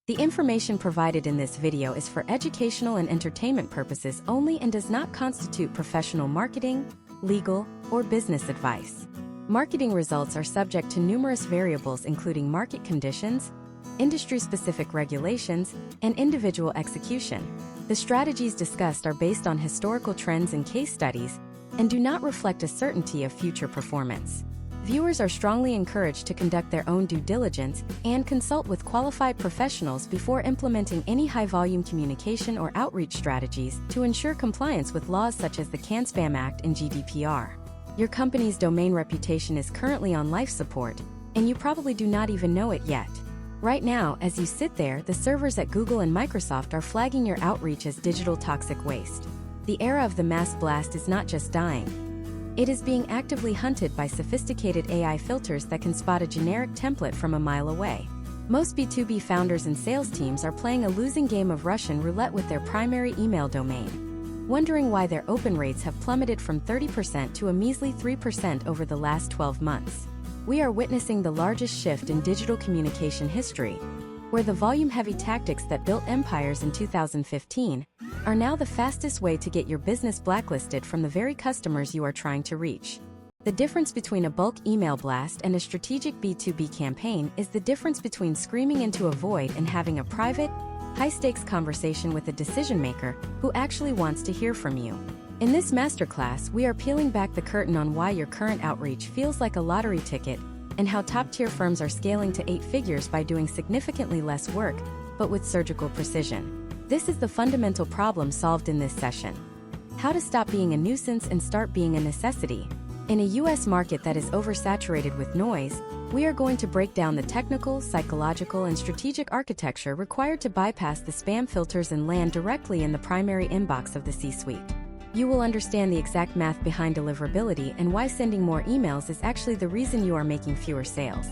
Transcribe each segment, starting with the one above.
The information provided in this video is for educational and entertainment purposes only and does not constitute professional marketing, legal, or business advice. Marketing results are subject to numerous variables including market conditions, industry-specific regulations, and individual execution. The strategies discussed are based on historical trends and case studies and do not reflect a certainty of future performance. Viewers are strongly encouraged to conduct their own due diligence and consult with qualified professionals before implementing any high-volume communication or outreach strategies to ensure compliance with laws such as the CAN-SPAM Act and GDPR. Your company's domain reputation is currently on life support, and you probably do not even know it yet. Right now, as you sit there, the servers at Google and Microsoft are flagging your outreach as digital toxic waste. The era of the mass blast is not just dying. It is being actively hunted by sophisticated AI filters that can spot a generic template from a mile away. Most B2B founders and sales teams are playing a losing game of Russian roulette with their primary email domain, wondering why their open rates have plummeted from 30% to a measly 3% over the last 12 months. We are witnessing the largest shift in digital communication history, where the volume-heavy tactics that built empires in 2015 are now the fastest way to get your business blacklisted from the very customers you are trying to reach. The difference between a bulk email blast and a strategic B2B campaign is the difference between screaming into a void and having a private, high-stakes conversation with a decision-maker who actually wants to hear from you. In this masterclass, we are peeling back the curtain on why your current outreach feels like a lottery ticket and how top-tier firms are scaling to 8 figures by doing significantly less work, but with surgical precision. This is the fundamental problem solved in this session. How to stop being a nuisance and start being a necessity. In a US market that is oversaturated with noise, we are going to break down the technical, psychological, and strategic architecture required to bypass the spam filters and land directly in the primary inbox of the C-suite. You will understand the exact math behind deliverability and why sending more emails is actually the reason you are making fewer sales.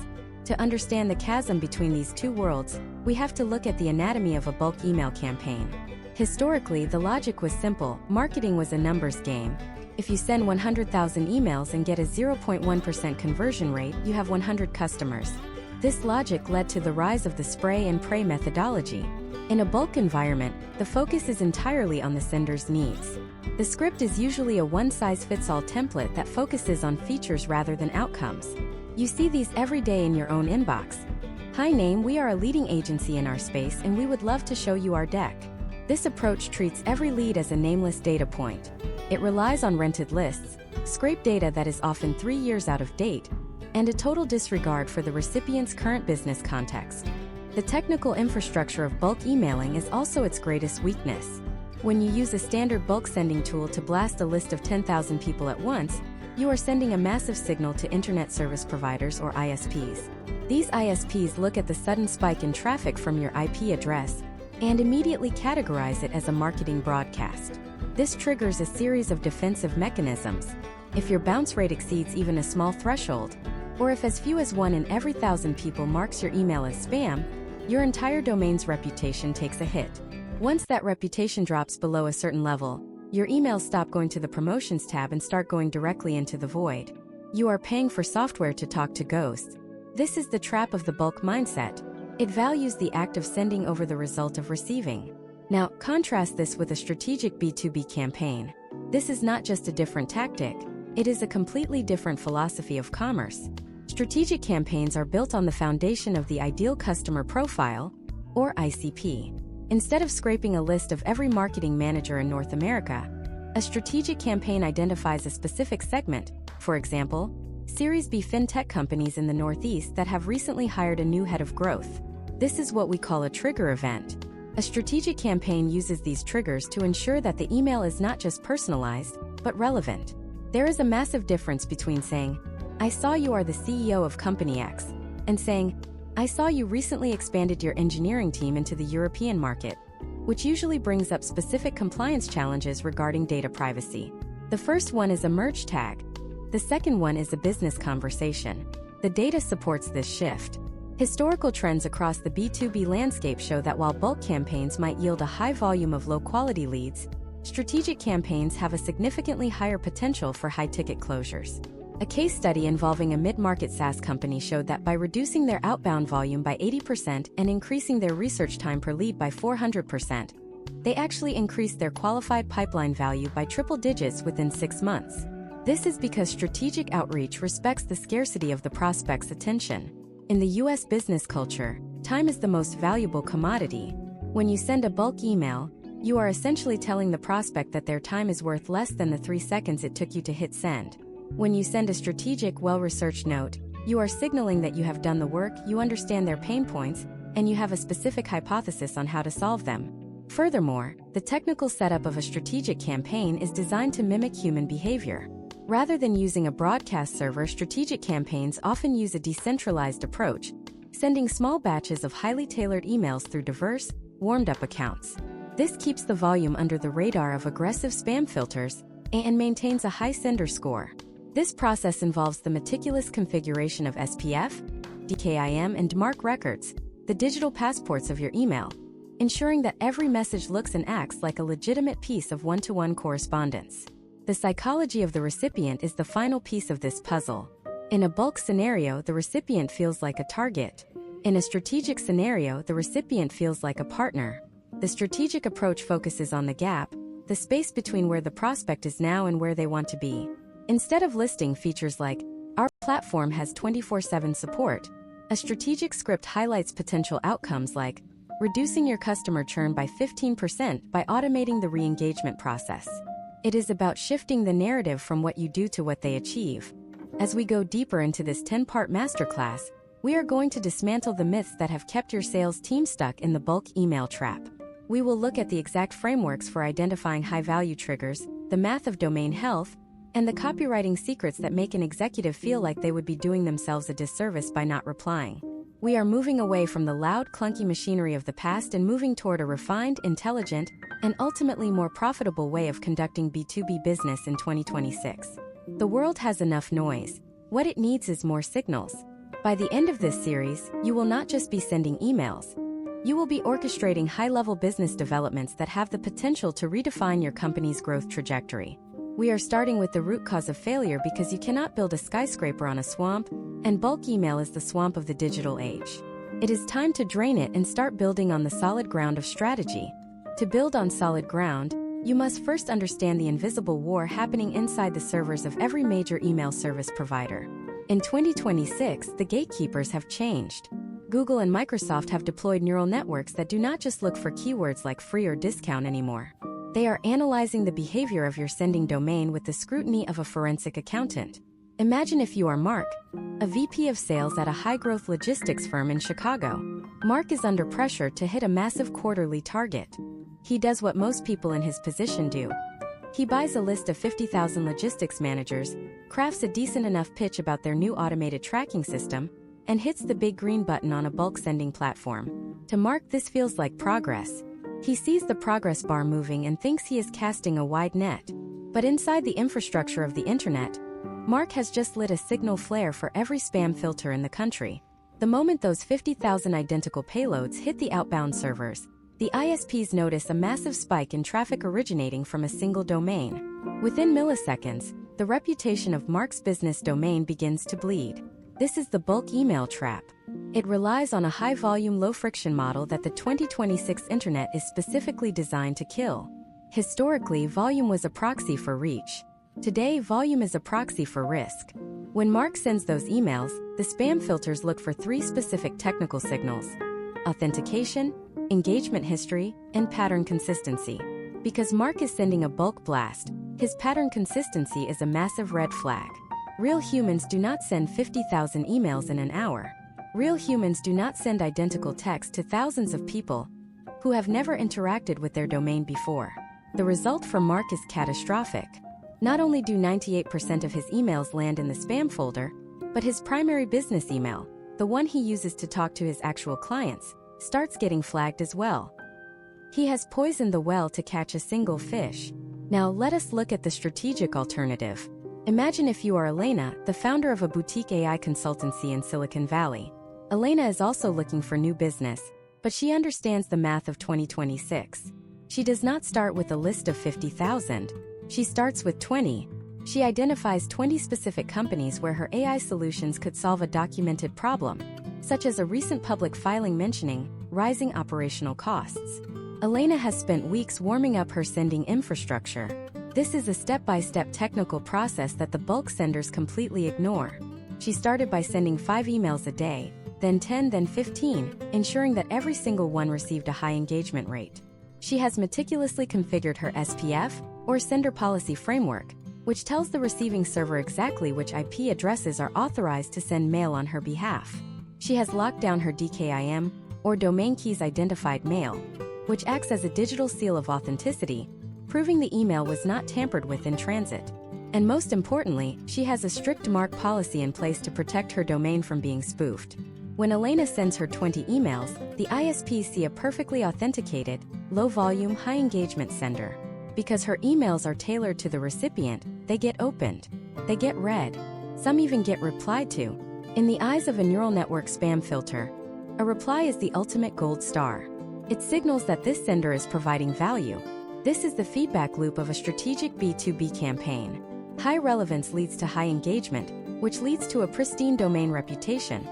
To understand the chasm between these two worlds, we have to look at the anatomy of a bulk email campaign. Historically, the logic was simple. Marketing was a numbers game. If you send 100,000 emails and get a 0.1% conversion rate, you have 100 customers. This logic led to the rise of the spray and pray methodology. In a bulk environment, the focus is entirely on the sender's needs. The script is usually a one-size-fits-all template that focuses on features rather than outcomes. You see these every day in your own inbox. Hi name, we are a leading agency in our space and we would love to show you our deck. This approach treats every lead as a nameless data point. It relies on rented lists, scrape data that is often 3 years out of date, and a total disregard for the recipient's current business context. The technical infrastructure of bulk emailing is also its greatest weakness. When you use a standard bulk sending tool to blast a list of 10,000 people at once, you are sending a massive signal to internet service providers or ISPs. These ISPs look at the sudden spike in traffic from your IP address and immediately categorize it as a marketing broadcast. This triggers a series of defensive mechanisms. If your bounce rate exceeds even a small threshold, or if as few as 1 in every 1,000 people marks your email as spam, your entire domain's reputation takes a hit. Once that reputation drops below a certain level, your emails stop going to the promotions tab and start going directly into the void. You are paying for software to talk to ghosts. This is the trap of the bulk mindset. It values the act of sending over the result of receiving. Now, contrast this with a strategic B2B campaign. This is not just a different tactic, it is a completely different philosophy of commerce. Strategic campaigns are built on the foundation of the ideal customer profile, or ICP. Instead of scraping a list of every marketing manager in North America, a strategic campaign identifies a specific segment, for example, Series B fintech companies in the Northeast that have recently hired a new head of growth. This is what we call a trigger event. A strategic campaign uses these triggers to ensure that the email is not just personalized, but relevant. There is a massive difference between saying, "I saw you are the CEO of Company X," and saying, "I saw you recently expanded your engineering team into the European market," which usually brings up specific compliance challenges regarding data privacy. The first one is a merge tag. The second one is a business conversation. The data supports this shift. Historical trends across the B2B landscape show that while bulk campaigns might yield a high volume of low-quality leads, strategic campaigns have a significantly higher potential for high-ticket closures. A case study involving a mid-market SaaS company showed that by reducing their outbound volume by 80% and increasing their research time per lead by 400%, they actually increased their qualified pipeline value by triple digits within 6 months. This is because strategic outreach respects the scarcity of the prospect's attention. In the US business culture, time is the most valuable commodity. When you send a bulk email, you are essentially telling the prospect that their time is worth less than the 3 seconds it took you to hit send. When you send a strategic, well-researched note, you are signaling that you have done the work, you understand their pain points, and you have a specific hypothesis on how to solve them. Furthermore, the technical setup of a strategic campaign is designed to mimic human behavior. Rather than using a broadcast server, strategic campaigns often use a decentralized approach, sending small batches of highly tailored emails through diverse, warmed-up accounts. This keeps the volume under the radar of aggressive spam filters and maintains a high sender score. This process involves the meticulous configuration of SPF, DKIM, and MARC records, the digital passports of your email, ensuring that every message looks and acts like a legitimate piece of one-to-one correspondence. The psychology of the recipient is the final piece of this puzzle. In a bulk scenario, the recipient feels like a target. In a strategic scenario, the recipient feels like a partner. The strategic approach focuses on the gap, the space between where the prospect is now and where they want to be. Instead of listing features like, "Our platform has 24/7 support," a strategic script highlights potential outcomes like, reducing your customer churn by 15% by automating the re-engagement process. It is about shifting the narrative from what you do to what they achieve. As we go deeper into this 10-part masterclass, we are going to dismantle the myths that have kept your sales team stuck in the bulk email trap. We will look at the exact frameworks for identifying high-value triggers, the math of domain health, and the copywriting secrets that make an executive feel like they would be doing themselves a disservice by not replying. We are moving away from the loud, clunky machinery of the past and moving toward a refined, intelligent, and ultimately more profitable way of conducting B2B business in 2026. The world has enough noise. What it needs is more signals. By the end of this series, you will not just be sending emails. You will be orchestrating high-level business developments that have the potential to redefine your company's growth trajectory. We are starting with the root cause of failure because you cannot build a skyscraper on a swamp, and bulk email is the swamp of the digital age. It is time to drain it and start building on the solid ground of strategy. To build on solid ground, you must first understand the invisible war happening inside the servers of every major email service provider. In 2026, the gatekeepers have changed. Google and Microsoft have deployed neural networks that do not just look for keywords like free or discount anymore. They are analyzing the behavior of your sending domain with the scrutiny of a forensic accountant. Imagine if you are Mark, a VP of sales at a high-growth logistics firm in Chicago. Mark is under pressure to hit a massive quarterly target. He does what most people in his position do. He buys a list of 50,000 logistics managers, crafts a decent enough pitch about their new automated tracking system, and hits the big green button on a bulk sending platform. To Mark, this feels like progress. He sees the progress bar moving and thinks he is casting a wide net. But inside the infrastructure of the internet, Mark has just lit a signal flare for every spam filter in the country. The moment those 50,000 identical payloads hit the outbound servers, the ISPs notice a massive spike in traffic originating from a single domain. Within milliseconds, the reputation of Mark's business domain begins to bleed. This is the bulk email trap. It relies on a high-volume, low-friction model that the 2026 internet is specifically designed to kill. Historically, volume was a proxy for reach. Today, volume is a proxy for risk. When Mark sends those emails, the spam filters look for 3 specific technical signals: authentication, engagement history, and pattern consistency. Because Mark is sending a bulk blast, his pattern consistency is a massive red flag. Real humans do not send 50,000 emails in an hour. Real humans do not send identical text to thousands of people who have never interacted with their domain before. The result for Mark is catastrophic. Not only do 98% of his emails land in the spam folder, but his primary business email, the one he uses to talk to his actual clients, starts getting flagged as well. He has poisoned the well to catch a single fish. Now let us look at the strategic alternative. Imagine if you are Elena, the founder of a boutique AI consultancy in Silicon Valley. Elena is also looking for new business, but she understands the math of 2026. She does not start with a list of 50,000. She starts with 20. She identifies 20 specific companies where her AI solutions could solve a documented problem, such as a recent public filing mentioning rising operational costs. Elena has spent weeks warming up her sending infrastructure. This is a step-by-step technical process that the bulk senders completely ignore. She started by sending 5 emails a day, then 10, then 15, ensuring that every single one received a high engagement rate. She has meticulously configured her SPF, or Sender Policy Framework, which tells the receiving server exactly which IP addresses are authorized to send mail on her behalf. She has locked down her DKIM, or Domain Keys Identified Mail, which acts as a digital seal of authenticity, proving the email was not tampered with in transit. And most importantly, she has a strict mark policy in place to protect her domain from being spoofed. When Elena sends her 20 emails, the ISPs see a perfectly authenticated, low-volume, high-engagement sender. Because her emails are tailored to the recipient, they get opened. They get read. Some even get replied to. In the eyes of a neural network spam filter, a reply is the ultimate gold star. It signals that this sender is providing value. This is the feedback loop of a strategic B2B campaign. High relevance leads to high engagement, which leads to a pristine domain reputation,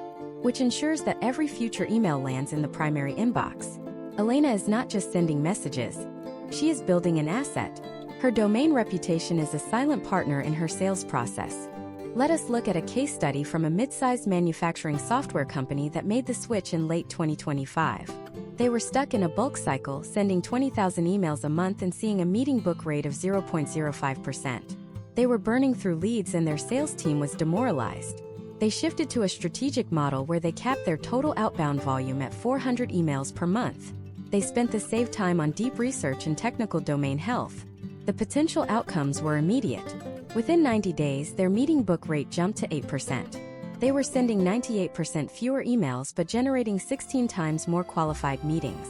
which ensures that every future email lands in the primary inbox. Elena is not just sending messages. She is building an asset. Her domain reputation is a silent partner in her sales process. Let us look at a case study from a mid-sized manufacturing software company that made the switch in late 2025. They were stuck in a bulk cycle, sending 20,000 emails a month and seeing a meeting book rate of 0.05%. They were burning through leads and their sales team was demoralized. They shifted to a strategic model where they capped their total outbound volume at 400 emails per month. They spent the saved time on deep research and technical domain health. The potential outcomes were immediate. Within 90 days, their meeting book rate jumped to 8%. They were sending 98% fewer emails but generating 16 times more qualified meetings.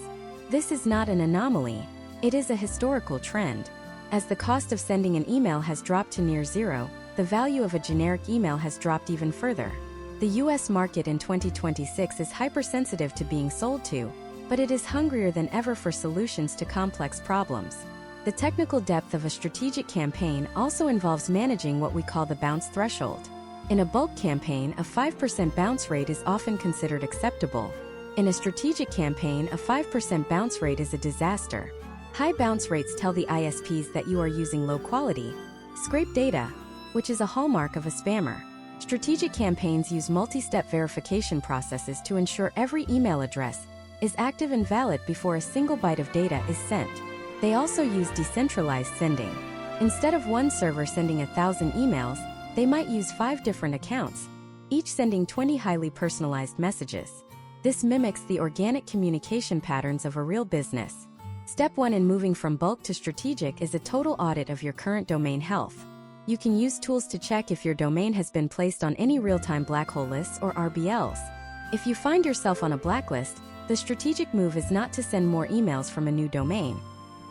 This is not an anomaly. It is a historical trend. As the cost of sending an email has dropped to near zero, the value of a generic email has dropped even further. The US market in 2026 is hypersensitive to being sold to, but it is hungrier than ever for solutions to complex problems. The technical depth of a strategic campaign also involves managing what we call the bounce threshold. In a bulk campaign, a 5% bounce rate is often considered acceptable. In a strategic campaign, a 5% bounce rate is a disaster. High bounce rates tell the ISPs that you are using low-quality, scraped data, which is a hallmark of a spammer. Strategic campaigns use multi-step verification processes to ensure every email address is active and valid before a single byte of data is sent. They also use decentralized sending. Instead of one server sending 1,000 emails, they might use 5 different accounts, each sending 20 highly personalized messages. This mimics the organic communication patterns of a real business. Step 1 in moving from bulk to strategic is a total audit of your current domain health. You can use tools to check if your domain has been placed on any real-time black hole lists or RBLs. If you find yourself on a blacklist, the strategic move is not to send more emails from a new domain.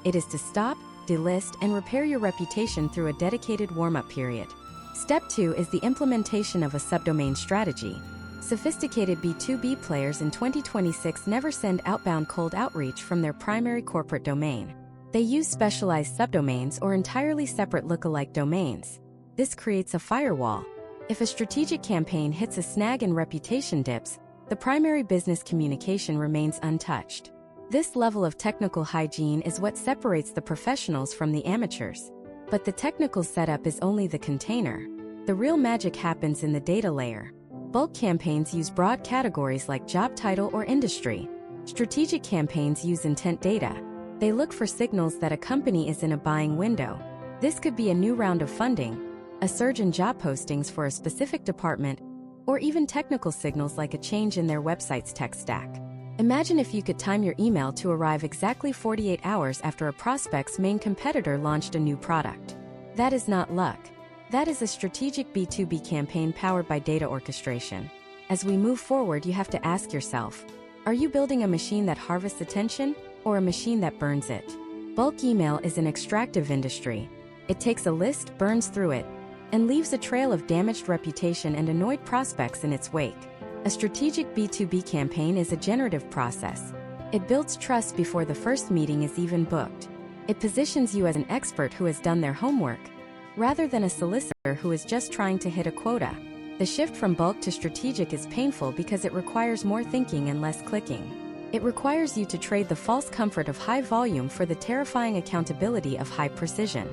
It is to stop, delist, and repair your reputation through a dedicated warm-up period. Step 2 is the implementation of a subdomain strategy. Sophisticated B2B players in 2026 never send outbound cold outreach from their primary corporate domain. They use specialized subdomains or entirely separate lookalike domains. This creates a firewall. If a strategic campaign hits a snag and reputation dips, the primary business communication remains untouched. This level of technical hygiene is what separates the professionals from the amateurs. But the technical setup is only the container. The real magic happens in the data layer. Bulk campaigns use broad categories like job title or industry. Strategic campaigns use intent data. They look for signals that a company is in a buying window. This could be a new round of funding, a surge in job postings for a specific department, or even technical signals like a change in their website's tech stack. Imagine if you could time your email to arrive exactly 48 hours after a prospect's main competitor launched a new product. That is not luck. That is a strategic B2B campaign powered by data orchestration. As we move forward, you have to ask yourself, are you building a machine that harvests attention, or a machine that burns it? Bulk email is an extractive industry. It takes a list, burns through it, and leaves a trail of damaged reputation and annoyed prospects in its wake. A strategic B2B campaign is a generative process. It builds trust before the first meeting is even booked. It positions you as an expert who has done their homework. rather than a solicitor who is just trying to hit a quota. The shift from bulk to strategic is painful because it requires more thinking and less clicking. It requires you to trade the false comfort of high volume for the terrifying accountability of high precision.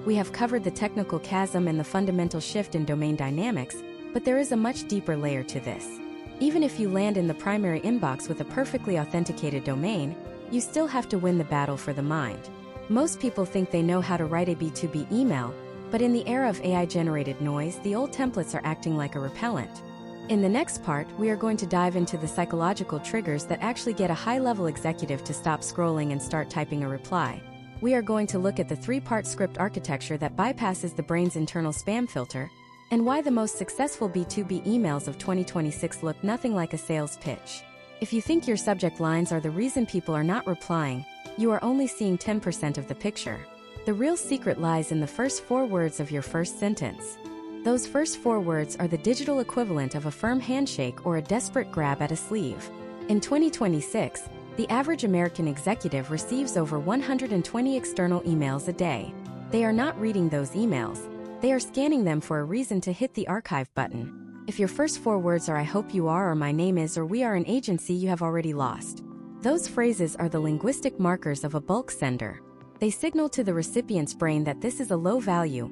We have covered the technical chasm and the fundamental shift in domain dynamics, but there is a much deeper layer to this. Even if you land in the primary inbox with a perfectly authenticated domain, you still have to win the battle for the mind. Most people think they know how to write a B2B email, but in the era of AI-generated noise, the old templates are acting like a repellent. In the next part, we are going to dive into the psychological triggers that actually get a high-level executive to stop scrolling and start typing a reply. We are going to look at the three-part script architecture that bypasses the brain's internal spam filter, and why the most successful B2B emails of 2026 look nothing like a sales pitch. If you think your subject lines are the reason people are not replying, you are only seeing 10% of the picture. The real secret lies in the first 4 words of your first sentence. Those first 4 words are the digital equivalent of a firm handshake or a desperate grab at a sleeve. In 2026, the average American executive receives over 120 external emails a day. They are not reading those emails. They are scanning them for a reason to hit the archive button. If your first 4 words are "I hope you are," or "my name is," or "we are an agency," you have already lost. Those phrases are the linguistic markers of a bulk sender. They signal to the recipient's brain that this is a low-value,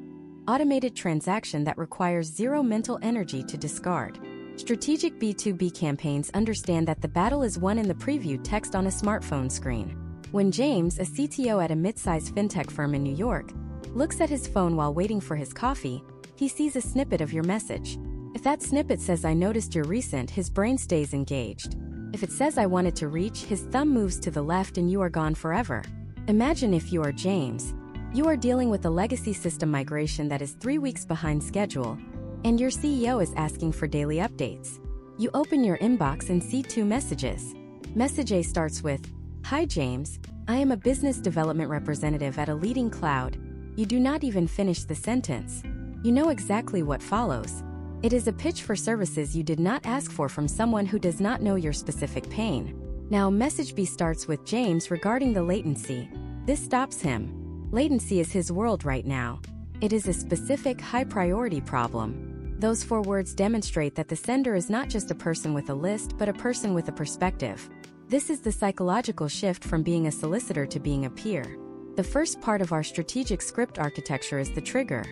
automated transaction that requires zero mental energy to discard. Strategic B2B campaigns understand that the battle is won in the preview text on a smartphone screen. When James, a CTO at a mid-sized fintech firm in New York, looks at his phone while waiting for his coffee, he sees a snippet of your message. If that snippet says "I noticed your recent," his brain stays engaged. If it says "I wanted to reach," his thumb moves to the left and you are gone forever. Imagine if you are James. You are dealing with a legacy system migration that is 3 weeks behind schedule, and your CEO is asking for daily updates. You open your inbox and see 2 messages. Message A starts with, "Hi James, I am a business development representative at a leading cloud." You do not even finish the sentence. You know exactly what follows. It is a pitch for services you did not ask for from someone who does not know your specific pain. Now, message B starts with James regarding the latency. This stops him. Latency is his world right now. It is a specific, high-priority problem. Those 4 words demonstrate that the sender is not just a person with a list, but a person with a perspective. This is the psychological shift from being a solicitor to being a peer. The first part of our strategic script architecture is the trigger.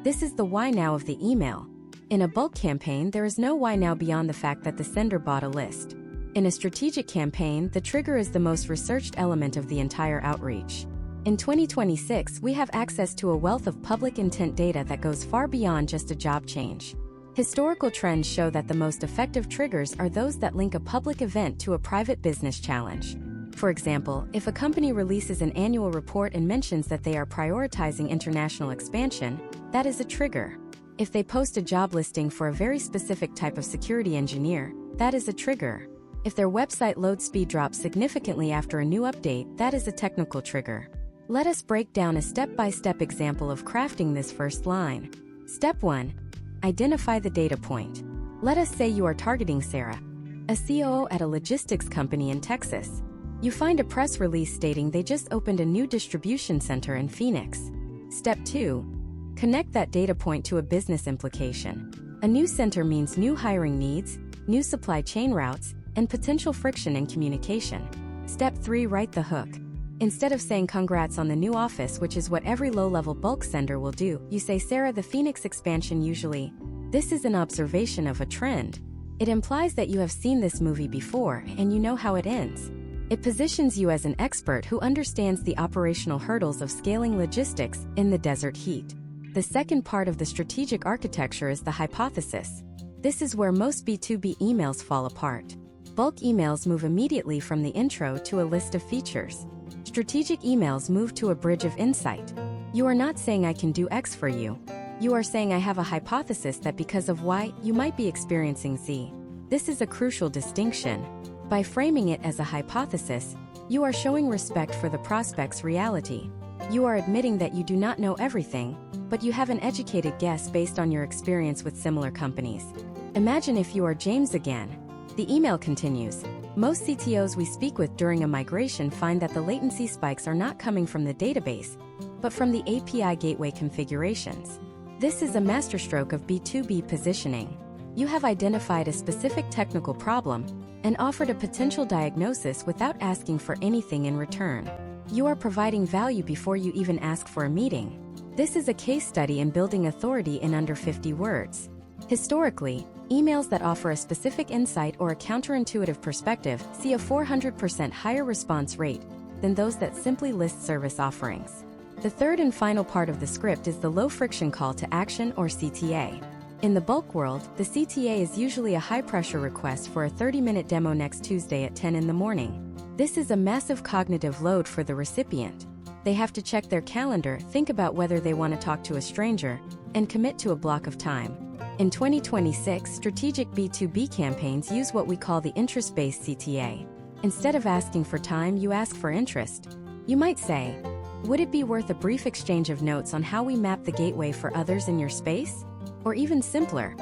This is the why now of the email. In a bulk campaign, there is no why now beyond the fact that the sender bought a list. In a strategic campaign, the trigger is the most researched element of the entire outreach. In 2026, we have access to a wealth of public intent data that goes far beyond just a job change. Historical trends show that the most effective triggers are those that link a public event to a private business challenge. For example, if a company releases an annual report and mentions that they are prioritizing international expansion, that is a trigger. If they post a job listing for a very specific type of security engineer, that is a trigger. If their website load speed drops significantly after a new update, that is a technical trigger. Let us break down a step-by-step example of crafting this first line. Step 1. Identify the data point. Let us say you are targeting Sarah, a COO at a logistics company in Texas. You find a press release stating they just opened a new distribution center in Phoenix. Step 2. Connect that data point to a business implication. A new center means new hiring needs, new supply chain routes, and potential friction in communication. Step 3. Write the hook. Instead of saying "Congrats on the new office," which is what every low-level bulk sender will do, you say "Sarah, the Phoenix expansion usually." This is an observation of a trend. It implies that you have seen this movie before and you know how it ends. It positions you as an expert who understands the operational hurdles of scaling logistics in the desert heat. The second part of the strategic architecture is the hypothesis. This is where most B2B emails fall apart. Bulk emails move immediately from the intro to a list of features. Strategic emails move to a bridge of insight. You are not saying "I can do X for you." You are saying "I have a hypothesis that because of Y, you might be experiencing Z." This is a crucial distinction. By framing it as a hypothesis, you are showing respect for the prospect's reality. You are admitting that you do not know everything, but you have an educated guess based on your experience with similar companies. Imagine if you are James again. The email continues. Most CTOs we speak with during a migration find that the latency spikes are not coming from the database, but from the API gateway configurations. This is a masterstroke of B2B positioning. You have identified a specific technical problem and offered a potential diagnosis without asking for anything in return. You are providing value before you even ask for a meeting. This is a case study in building authority in under 50 words. Historically, emails that offer a specific insight or a counterintuitive perspective see a 400% higher response rate than those that simply list service offerings. The third and final part of the script is the low-friction call to action, or CTA. In the bulk world, the CTA is usually a high-pressure request for a 30-minute demo next Tuesday at 10 in the morning. This is a massive cognitive load for the recipient. They have to check their calendar, think about whether they want to talk to a stranger, and commit to a block of time. In 2026, strategic B2B campaigns use what we call the interest-based CTA. Instead of asking for time, you ask for interest. You might say, would it be worth a brief exchange of notes on how we map the gateway for others in your space? Or even simpler,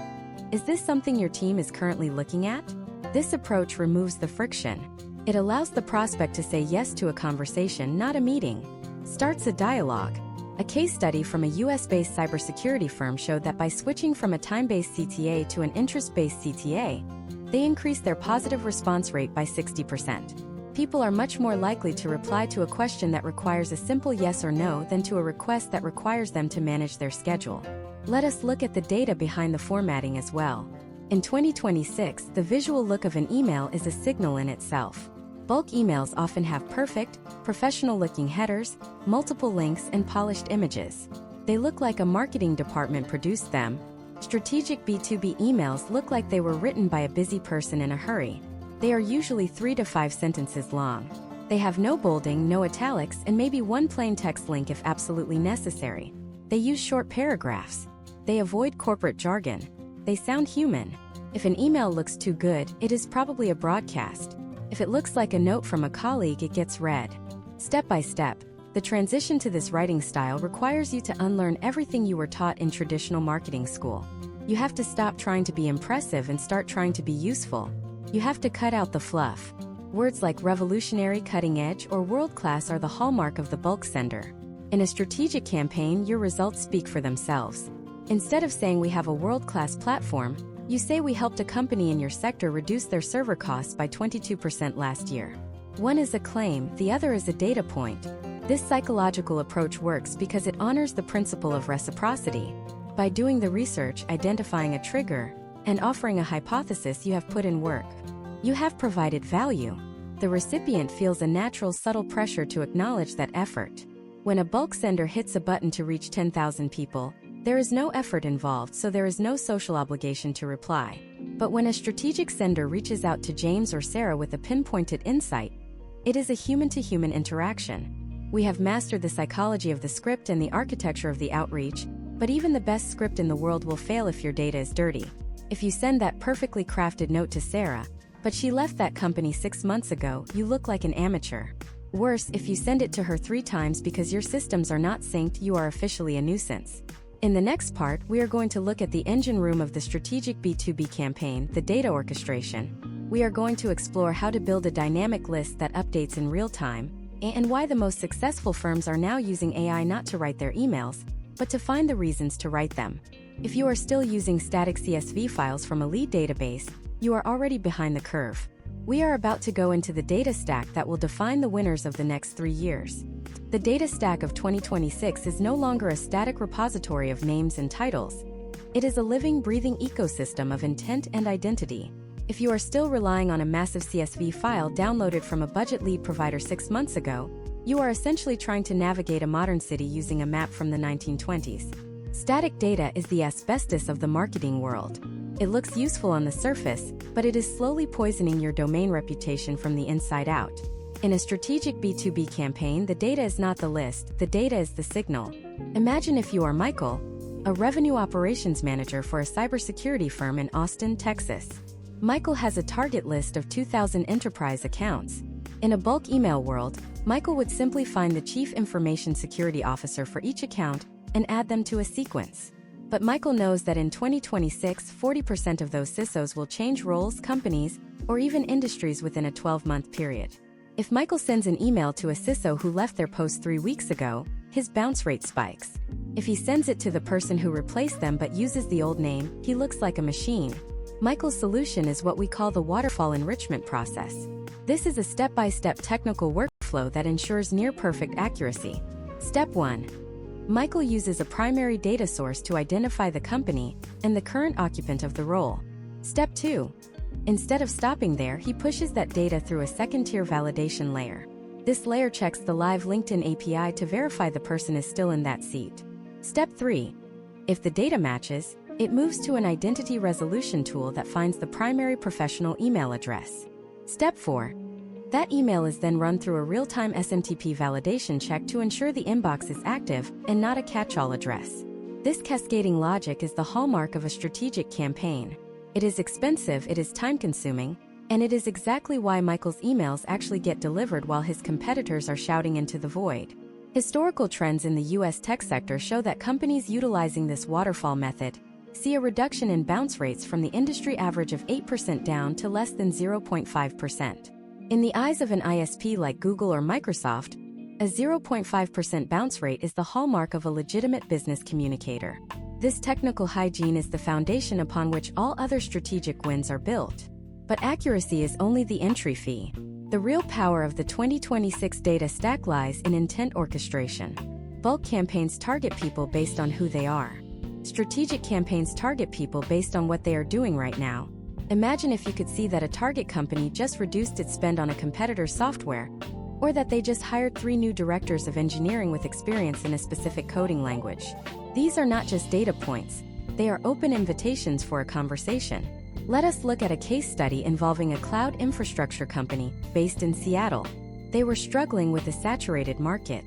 is this something your team is currently looking at? This approach removes the friction. It allows the prospect to say yes to a conversation, not a meeting. Starts a dialogue. A case study from a US-based cybersecurity firm showed that by switching from a time-based CTA to an interest-based CTA, they increased their positive response rate by 60%. People are much more likely to reply to a question that requires a simple yes or no than to a request that requires them to manage their schedule. Let us look at the data behind the formatting as well. In 2026, the visual look of an email is a signal in itself. Bulk emails often have perfect, professional-looking headers, multiple links, and polished images. They look like a marketing department produced them. Strategic B2B emails look like they were written by a busy person in a hurry. They are usually 3 to 5 sentences long. They have no bolding, no italics, and maybe one plain text link if absolutely necessary. They use short paragraphs. They avoid corporate jargon. They sound human. If an email looks too good, it is probably a broadcast. If it looks like a note from a colleague, it gets read. Step by step, the transition to this writing style requires you to unlearn everything you were taught in traditional marketing school. You have to stop trying to be impressive and start trying to be useful. You have to cut out the fluff. Words like revolutionary, cutting edge, or world-class are the hallmark of the bulk sender. In a strategic campaign, your results speak for themselves. Instead of saying we have a world-class platform, you say we helped a company in your sector reduce their server costs by 22% last year. One is a claim, the other is a data point. This psychological approach works because it honors the principle of reciprocity. By doing the research, identifying a trigger, and offering a hypothesis, you have put in work. You have provided value. The recipient feels a natural, subtle pressure to acknowledge that effort. When a bulk sender hits a button to reach 10,000 people, there is no effort involved, so there is no social obligation to reply. But when a strategic sender reaches out to James or Sarah with a pinpointed insight, it is a human-to-human interaction. We have mastered the psychology of the script and the architecture of the outreach, but even the best script in the world will fail if your data is dirty. If you send that perfectly crafted note to Sarah, but she left that company 6 months ago, you look like an amateur. Worse, if you send it to her 3 times because your systems are not synced, you are officially a nuisance. In the next part, we are going to look at the engine room of the strategic B2B campaign, the data orchestration. We are going to explore how to build a dynamic list that updates in real time, and why the most successful firms are now using AI not to write their emails, but to find the reasons to write them. If you are still using static CSV files from a lead database, you are already behind the curve. We are about to go into the data stack that will define the winners of the next 3 years. The data stack of 2026 is no longer a static repository of names and titles. It is a living, breathing ecosystem of intent and identity. If you are still relying on a massive CSV file downloaded from a budget lead provider 6 months ago, you are essentially trying to navigate a modern city using a map from the 1920s. Static data is the asbestos of the marketing world. It looks useful on the surface, but it is slowly poisoning your domain reputation from the inside out. In a strategic B2B campaign, the data is not the list, the data is the signal. Imagine if you are Michael, a revenue operations manager for a cybersecurity firm in Austin, Texas. Michael has a target list of 2,000 enterprise accounts. In a bulk email world, Michael would simply find the chief information security officer for each account and add them to a sequence. But Michael knows that in 2026, 40% of those CISOs will change roles, companies, or even industries within a 12-month period. If Michael sends an email to a CISO who left their post 3 weeks ago, his bounce rate spikes. If he sends it to the person who replaced them but uses the old name, he looks like a machine. Michael's solution is what we call the waterfall enrichment process. This is a step-by-step technical workflow that ensures near-perfect accuracy. Step 1. Michael uses a primary data source to identify the company and the current occupant of the role. Step 2. Instead of stopping there, he pushes that data through a second-tier validation layer. This layer checks the live LinkedIn API to verify the person is still in that seat. Step 3. If the data matches, it moves to an identity resolution tool that finds the primary professional email address. Step 4. That email is then run through a real-time SMTP validation check to ensure the inbox is active and not a catch-all address. This cascading logic is the hallmark of a strategic campaign. It is expensive, it is time-consuming, and it is exactly why Michael's emails actually get delivered while his competitors are shouting into the void. Historical trends in the US tech sector show that companies utilizing this waterfall method see a reduction in bounce rates from the industry average of 8% down to less than 0.5%. In the eyes of an ISP like Google or Microsoft, a 0.5% bounce rate is the hallmark of a legitimate business communicator. This technical hygiene is the foundation upon which all other strategic wins are built. But accuracy is only the entry fee. The real power of the 2026 data stack lies in intent orchestration. Bulk campaigns target people based on who they are. Strategic campaigns target people based on what they are doing right now. Imagine if you could see that a target company just reduced its spend on a competitor's software, or that they just hired 3 new directors of engineering with experience in a specific coding language. These are not just data points, they are open invitations for a conversation. Let us look at a case study involving a cloud infrastructure company based in Seattle. They were struggling with a saturated market.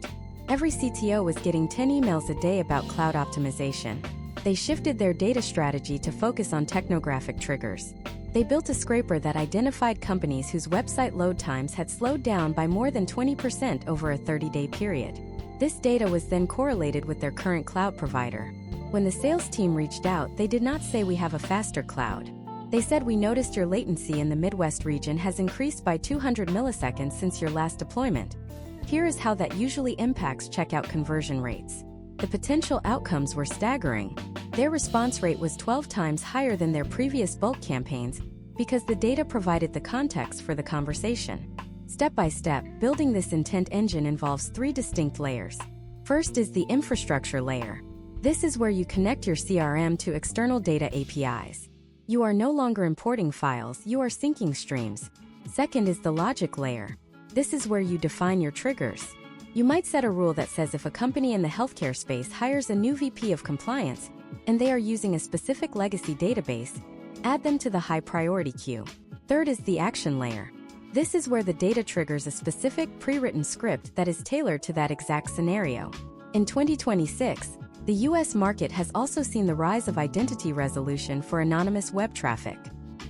Every CTO was getting 10 emails a day about cloud optimization. They shifted their data strategy to focus on technographic triggers. They built a scraper that identified companies whose website load times had slowed down by more than 20% over a 30-day period. This data was then correlated with their current cloud provider. When the sales team reached out, they did not say we have a faster cloud. They said we noticed your latency in the Midwest region has increased by 200 milliseconds since your last deployment. Here is how that usually impacts checkout conversion rates. The potential outcomes were staggering. Their response rate was 12 times higher than their previous bulk campaigns because the data provided the context for the conversation. Step by step, building this intent engine involves 3 distinct layers. First is the infrastructure layer. This is where you connect your CRM to external data APIs. You are no longer importing files, you are syncing streams. Second is the logic layer. This is where you define your triggers. You might set a rule that says if a company in the healthcare space hires a new VP of compliance, and they are using a specific legacy database, add them to the high priority queue. Third is the action layer. This is where the data triggers a specific pre-written script that is tailored to that exact scenario. In 2026, the US market has also seen the rise of identity resolution for anonymous web traffic.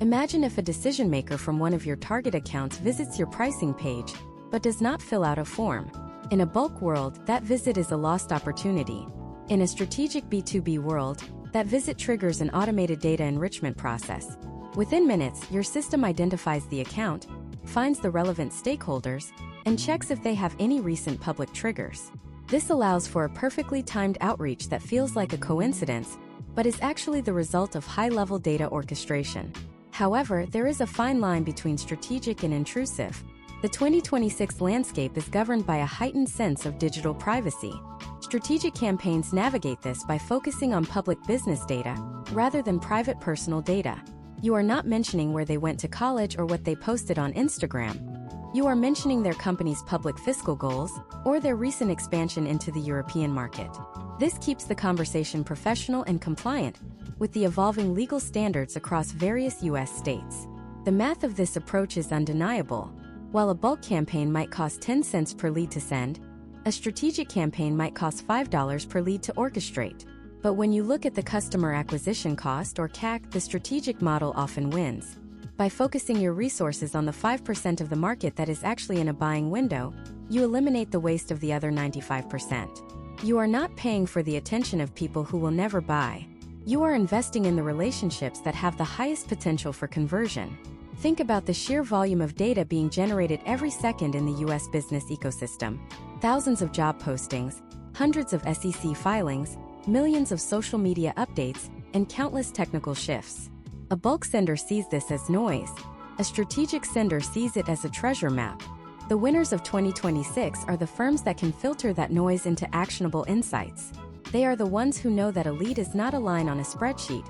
Imagine if a decision maker from one of your target accounts visits your pricing page, but does not fill out a form. In a bulk world, that visit is a lost opportunity. In a strategic B2B world, that visit triggers an automated data enrichment process. Within minutes, your system identifies the account, finds the relevant stakeholders, and checks if they have any recent public triggers. This allows for a perfectly timed outreach that feels like a coincidence, but is actually the result of high-level data orchestration. However, there is a fine line between strategic and intrusive. The 2026 landscape is governed by a heightened sense of digital privacy. Strategic campaigns navigate this by focusing on public business data, rather than private personal data. You are not mentioning where they went to college or what they posted on Instagram. You are mentioning their company's public fiscal goals, or their recent expansion into the European market. This keeps the conversation professional and compliant, with the evolving legal standards across various US states. The math of this approach is undeniable. While a bulk campaign might cost 10 cents per lead to send, a strategic campaign might cost $5 per lead to orchestrate. But when you look at the customer acquisition cost or CAC, the strategic model often wins. By focusing your resources on the 5% of the market that is actually in a buying window, you eliminate the waste of the other 95%. You are not paying for the attention of people who will never buy. You are investing in the relationships that have the highest potential for conversion. Think about the sheer volume of data being generated every second in the US business ecosystem. Thousands of job postings, hundreds of SEC filings, millions of social media updates, and countless technical shifts. A bulk sender sees this as noise. A strategic sender sees it as a treasure map. The winners of 2026 are the firms that can filter that noise into actionable insights. They are the ones who know that a lead is not a line on a spreadsheet.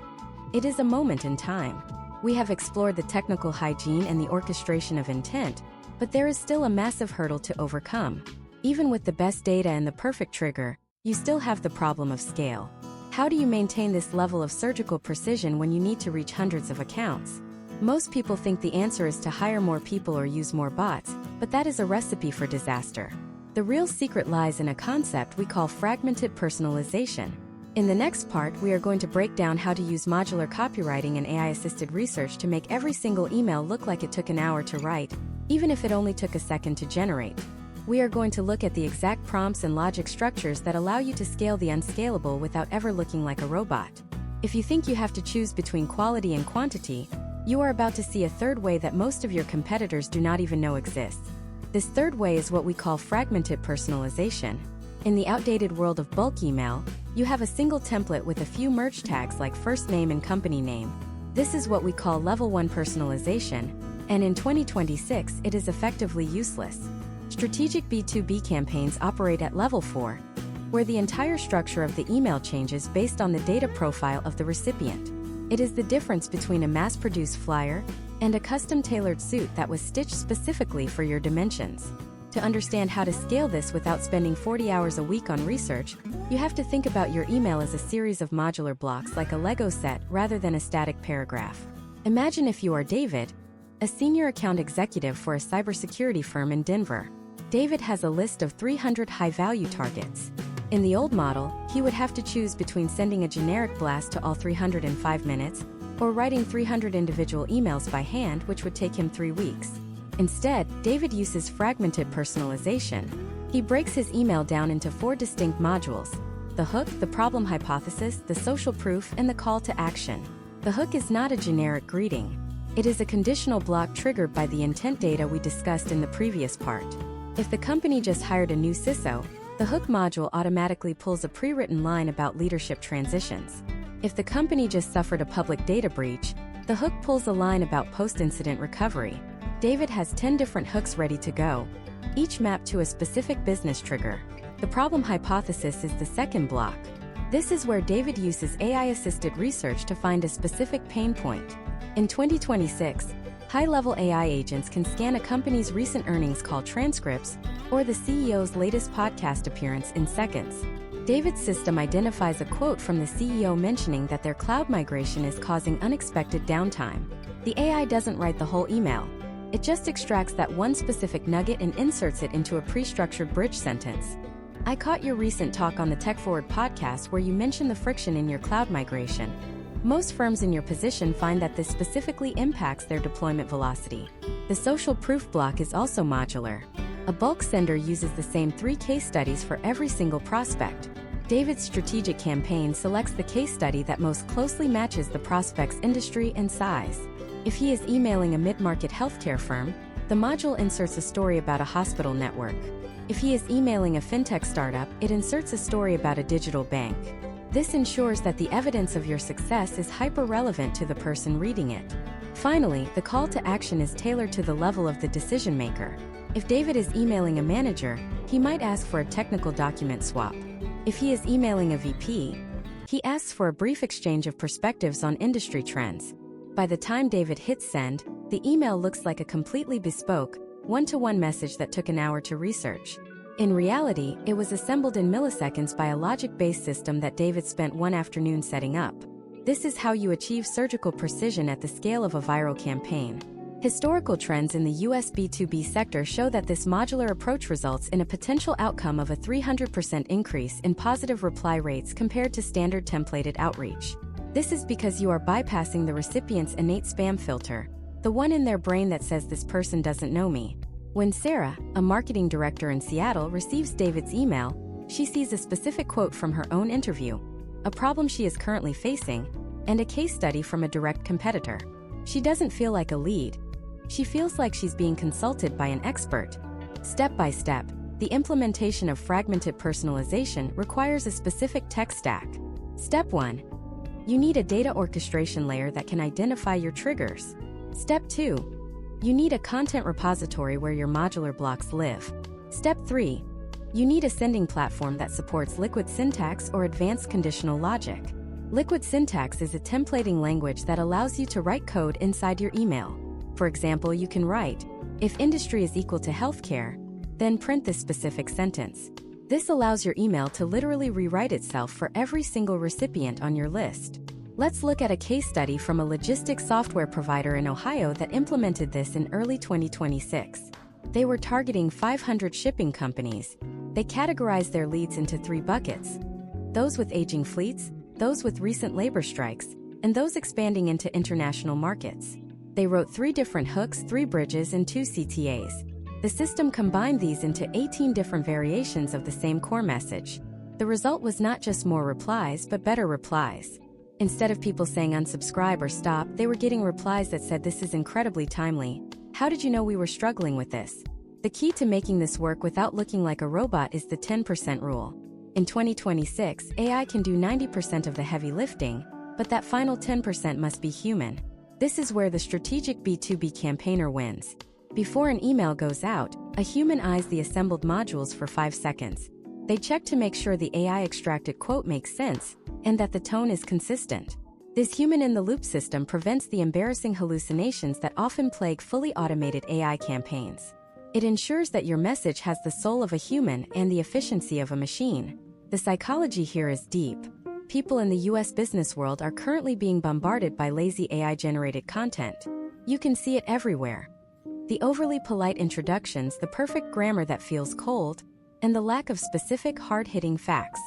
It is a moment in time. We have explored the technical hygiene and the orchestration of intent, but there is still a massive hurdle to overcome. Even with the best data and the perfect trigger, you still have the problem of scale. How do you maintain this level of surgical precision when you need to reach hundreds of accounts? Most people think the answer is to hire more people or use more bots, but that is a recipe for disaster. The real secret lies in a concept we call fragmented personalization. In the next part, we are going to break down how to use modular copywriting and AI-assisted research to make every single email look like it took an hour to write, even if it only took a second to generate. We are going to look at the exact prompts and logic structures that allow you to scale the unscalable without ever looking like a robot. If you think you have to choose between quality and quantity, you are about to see a third way that most of your competitors do not even know exists. This third way is what we call fragmented personalization. In the outdated world of bulk email, you have a single template with a few merge tags like first name and company name. This is what we call level 1 personalization, and in 2026 it is effectively useless. Strategic B2B campaigns operate at level 4, where the entire structure of the email changes based on the data profile of the recipient. It is the difference between a mass-produced flyer and a custom-tailored suit that was stitched specifically for your dimensions. To understand how to scale this without spending 40 hours a week on research, you have to think about your email as a series of modular blocks like a Lego set rather than a static paragraph. Imagine if you are David, a senior account executive for a cybersecurity firm in Denver. David has a list of 300 high-value targets. In the old model, he would have to choose between sending a generic blast to all 300 in 5 minutes, or writing 300 individual emails by hand, which would take him 3 weeks. Instead, David uses fragmented personalization. He breaks his email down into 4 distinct modules: the hook, the problem hypothesis, the social proof, and the call to action. The hook is not a generic greeting. It is a conditional block triggered by the intent data we discussed in the previous part. If the company just hired a new CISO, the hook module automatically pulls a pre-written line about leadership transitions. If the company just suffered a public data breach, the hook pulls a line about post-incident recovery. David has 10 different hooks ready to go, each mapped to a specific business trigger. The problem hypothesis is the second block. This is where David uses AI-assisted research to find a specific pain point. In 2026, high-level AI agents can scan a company's recent earnings call transcripts or the CEO's latest podcast appearance in seconds. David's system identifies a quote from the CEO mentioning that their cloud migration is causing unexpected downtime. The AI doesn't write the whole email. It just extracts that one specific nugget and inserts it into a pre-structured bridge sentence. I caught your recent talk on the Tech Forward podcast where you mentioned the friction in your cloud migration. Most firms in your position find that this specifically impacts their deployment velocity. The social proof block is also modular. A bulk sender uses the same 3 case studies for every single prospect. David's strategic campaign selects the case study that most closely matches the prospect's industry and size. If he is emailing a mid-market healthcare firm, the module inserts a story about a hospital network. If he is emailing a fintech startup, it inserts a story about a digital bank. This ensures that the evidence of your success is hyper-relevant to the person reading it. Finally, the call to action is tailored to the level of the decision maker. If David is emailing a manager, he might ask for a technical document swap. If he is emailing a VP, he asks for a brief exchange of perspectives on industry trends. By the time David hits send, the email looks like a completely bespoke, one-to-one message that took an hour to research. In reality, it was assembled in milliseconds by a logic-based system that David spent one afternoon setting up. This is how you achieve surgical precision at the scale of a viral campaign. Historical trends in the US B2B sector show that this modular approach results in a potential outcome of a 300% increase in positive reply rates compared to standard templated outreach. This is because you are bypassing the recipient's innate spam filter, the one in their brain that says this person doesn't know me. When Sarah, a marketing director in Seattle, receives David's email, she sees a specific quote from her own interview, a problem she is currently facing, and a case study from a direct competitor. She doesn't feel like a lead. She feels like she's being consulted by an expert. Step by step, The implementation of fragmented personalization requires a specific tech stack. Step 1. You need a data orchestration layer that can identify your triggers. Step 2. You need a content repository where your modular blocks live. Step 3. You need a sending platform that supports liquid syntax or advanced conditional logic. Liquid syntax is a templating language that allows you to write code inside your email. For example, you can write, "If industry is equal to healthcare, then print this specific sentence." This allows your email to literally rewrite itself for every single recipient on your list. Let's look at a case study from a logistics software provider in Ohio that implemented this in early 2026. They were targeting 500 shipping companies. They categorized their leads into 3 buckets: those with aging fleets, those with recent labor strikes, and those expanding into international markets. They wrote 3 different hooks, 3 bridges, and 2 CTAs. The system combined these into 18 different variations of the same core message. The result was not just more replies, but better replies. Instead of people saying unsubscribe or stop, they were getting replies that said, "This is incredibly timely. How did you know we were struggling with this?" The key to making this work without looking like a robot is the 10% rule. In 2026, AI can do 90% of the heavy lifting, but that final 10% must be human. This is where the strategic B2B campaigner wins. Before an email goes out, a human eyes the assembled modules for 5 seconds. They check to make sure the AI-extracted quote makes sense and that the tone is consistent. This human-in-the-loop system prevents the embarrassing hallucinations that often plague fully automated AI campaigns. It ensures that your message has the soul of a human and the efficiency of a machine. The psychology here is deep. People in the US business world are currently being bombarded by lazy AI-generated content. You can see it everywhere. The overly polite introductions, the perfect grammar that feels cold, and the lack of specific, hard-hitting facts.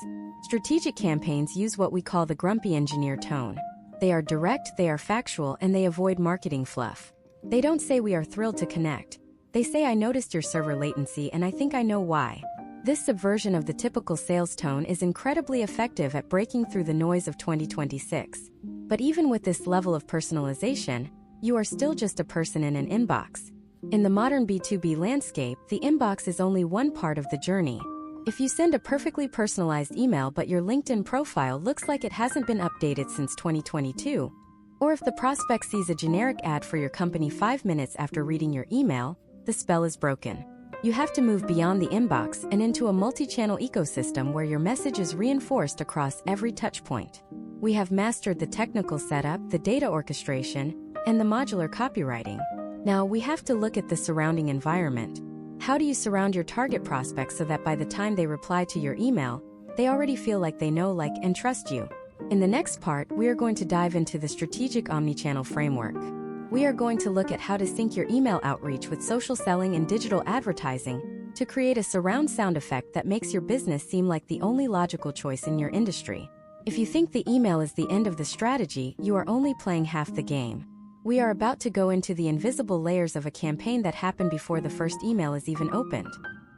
Strategic campaigns use what we call the grumpy engineer tone. They are direct, they are factual, and they avoid marketing fluff. They don't say, "We are thrilled to connect." They say, "I noticed your server latency and I think I know why." This subversion of the typical sales tone is incredibly effective at breaking through the noise of 2026. But even with this level of personalization, you are still just a person in an inbox. In the modern B2B landscape, the inbox is only one part of the journey. If you send a perfectly personalized email but your LinkedIn profile looks like it hasn't been updated since 2022, or if the prospect sees a generic ad for your company 5 minutes after reading your email, the spell is broken. You have to move beyond the inbox and into a multi-channel ecosystem where your message is reinforced across every touchpoint. We have mastered the technical setup, the data orchestration, and the modular copywriting. Now we have to look at the surrounding environment. How do you surround your target prospects so that by the time they reply to your email, they already feel like they know, like, and trust you? In the next part, we are going to dive into the strategic omnichannel framework. We are going to look at how to sync your email outreach with social selling and digital advertising to create a surround sound effect that makes your business seem like the only logical choice in your industry. If you think the email is the end of the strategy, you are only playing half the game. We are about to go into the invisible layers of a campaign that happened before the first email is even opened.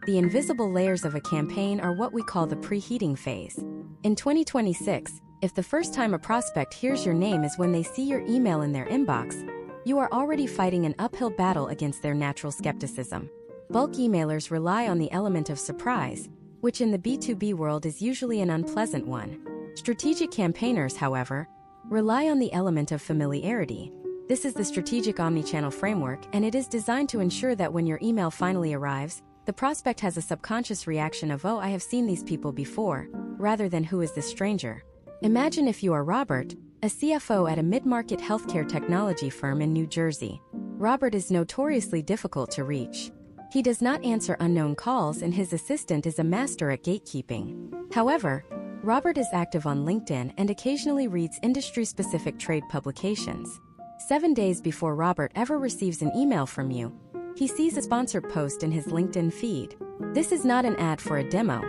The invisible layers of a campaign are what we call the preheating phase. In 2026, if the first time a prospect hears your name is when they see your email in their inbox, you are already fighting an uphill battle against their natural skepticism. Bulk emailers rely on the element of surprise, which in the B2B world is usually an unpleasant one. Strategic campaigners, however, rely on the element of familiarity. This is the strategic omnichannel framework, and it is designed to ensure that when your email finally arrives, the prospect has a subconscious reaction of, "Oh, I have seen these people before," rather than "Who is this stranger?" Imagine if you are Robert, a CFO at a mid-market healthcare technology firm in New Jersey. Robert is notoriously difficult to reach. He does not answer unknown calls, and his assistant is a master at gatekeeping. However, Robert is active on LinkedIn and occasionally reads industry-specific trade publications. 7 days before Robert ever receives an email from you, he sees a sponsored post in his LinkedIn feed. This is not an ad for a demo.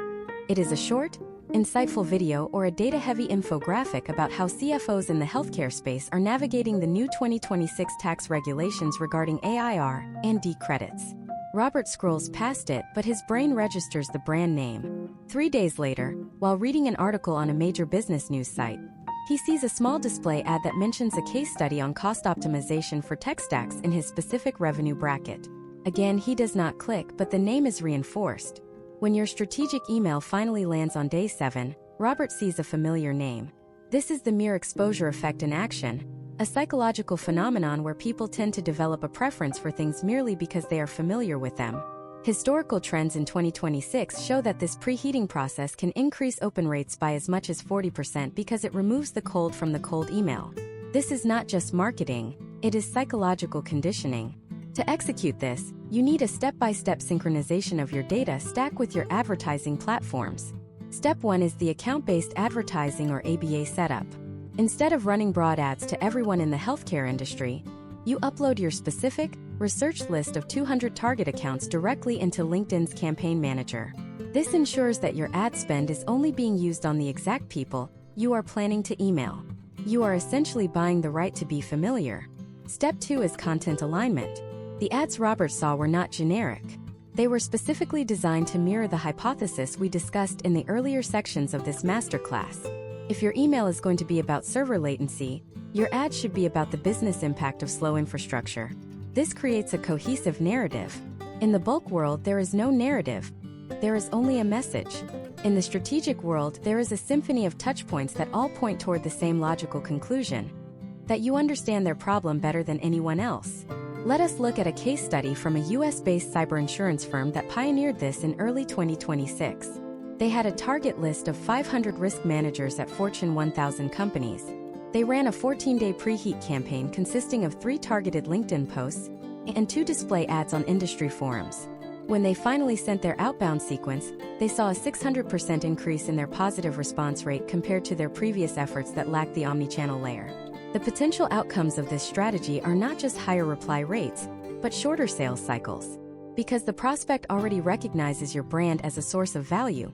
It is a short, insightful video or a data-heavy infographic about how CFOs in the healthcare space are navigating the new 2026 tax regulations regarding AIR and D credits. Robert scrolls past it, but his brain registers the brand name. 3 days later, while reading an article on a major business news site, he sees a small display ad that mentions a case study on cost optimization for tech stacks in his specific revenue bracket. Again, he does not click, but the name is reinforced. When your strategic email finally lands on day 7, Robert sees a familiar name. This is the mere exposure effect in action, a psychological phenomenon where people tend to develop a preference for things merely because they are familiar with them. Historical trends in 2026 show that this preheating process can increase open rates by as much as 40% because it removes the cold from the cold email. This is not just marketing, it is psychological conditioning. To execute this, you need a step-by-step synchronization of your data stack with your advertising platforms. Step 1 is the account-based advertising or ABA setup. Instead of running broad ads to everyone in the healthcare industry, you upload your specific, researched list of 200 target accounts directly into LinkedIn's Campaign Manager. This ensures that your ad spend is only being used on the exact people you are planning to email. You are essentially buying the right to be familiar. Step 2 is content alignment. The ads Robert saw were not generic. They were specifically designed to mirror the hypothesis we discussed in the earlier sections of this masterclass. If your email is going to be about server latency, your ad should be about the business impact of slow infrastructure. This creates a cohesive narrative. In the bulk world, there is no narrative. There is only a message. In the strategic world, there is a symphony of touchpoints that all point toward the same logical conclusion: that you understand their problem better than anyone else. Let us look at a case study from a US-based cyber insurance firm that pioneered this in early 2026. They had a target list of 500 risk managers at Fortune 1000 companies. They ran a 14-day preheat campaign consisting of 3 targeted LinkedIn posts and 2 display ads on industry forums. When they finally sent their outbound sequence, they saw a 600% increase in their positive response rate compared to their previous efforts that lacked the omnichannel layer. The potential outcomes of this strategy are not just higher reply rates, but shorter sales cycles. Because the prospect already recognizes your brand as a source of value,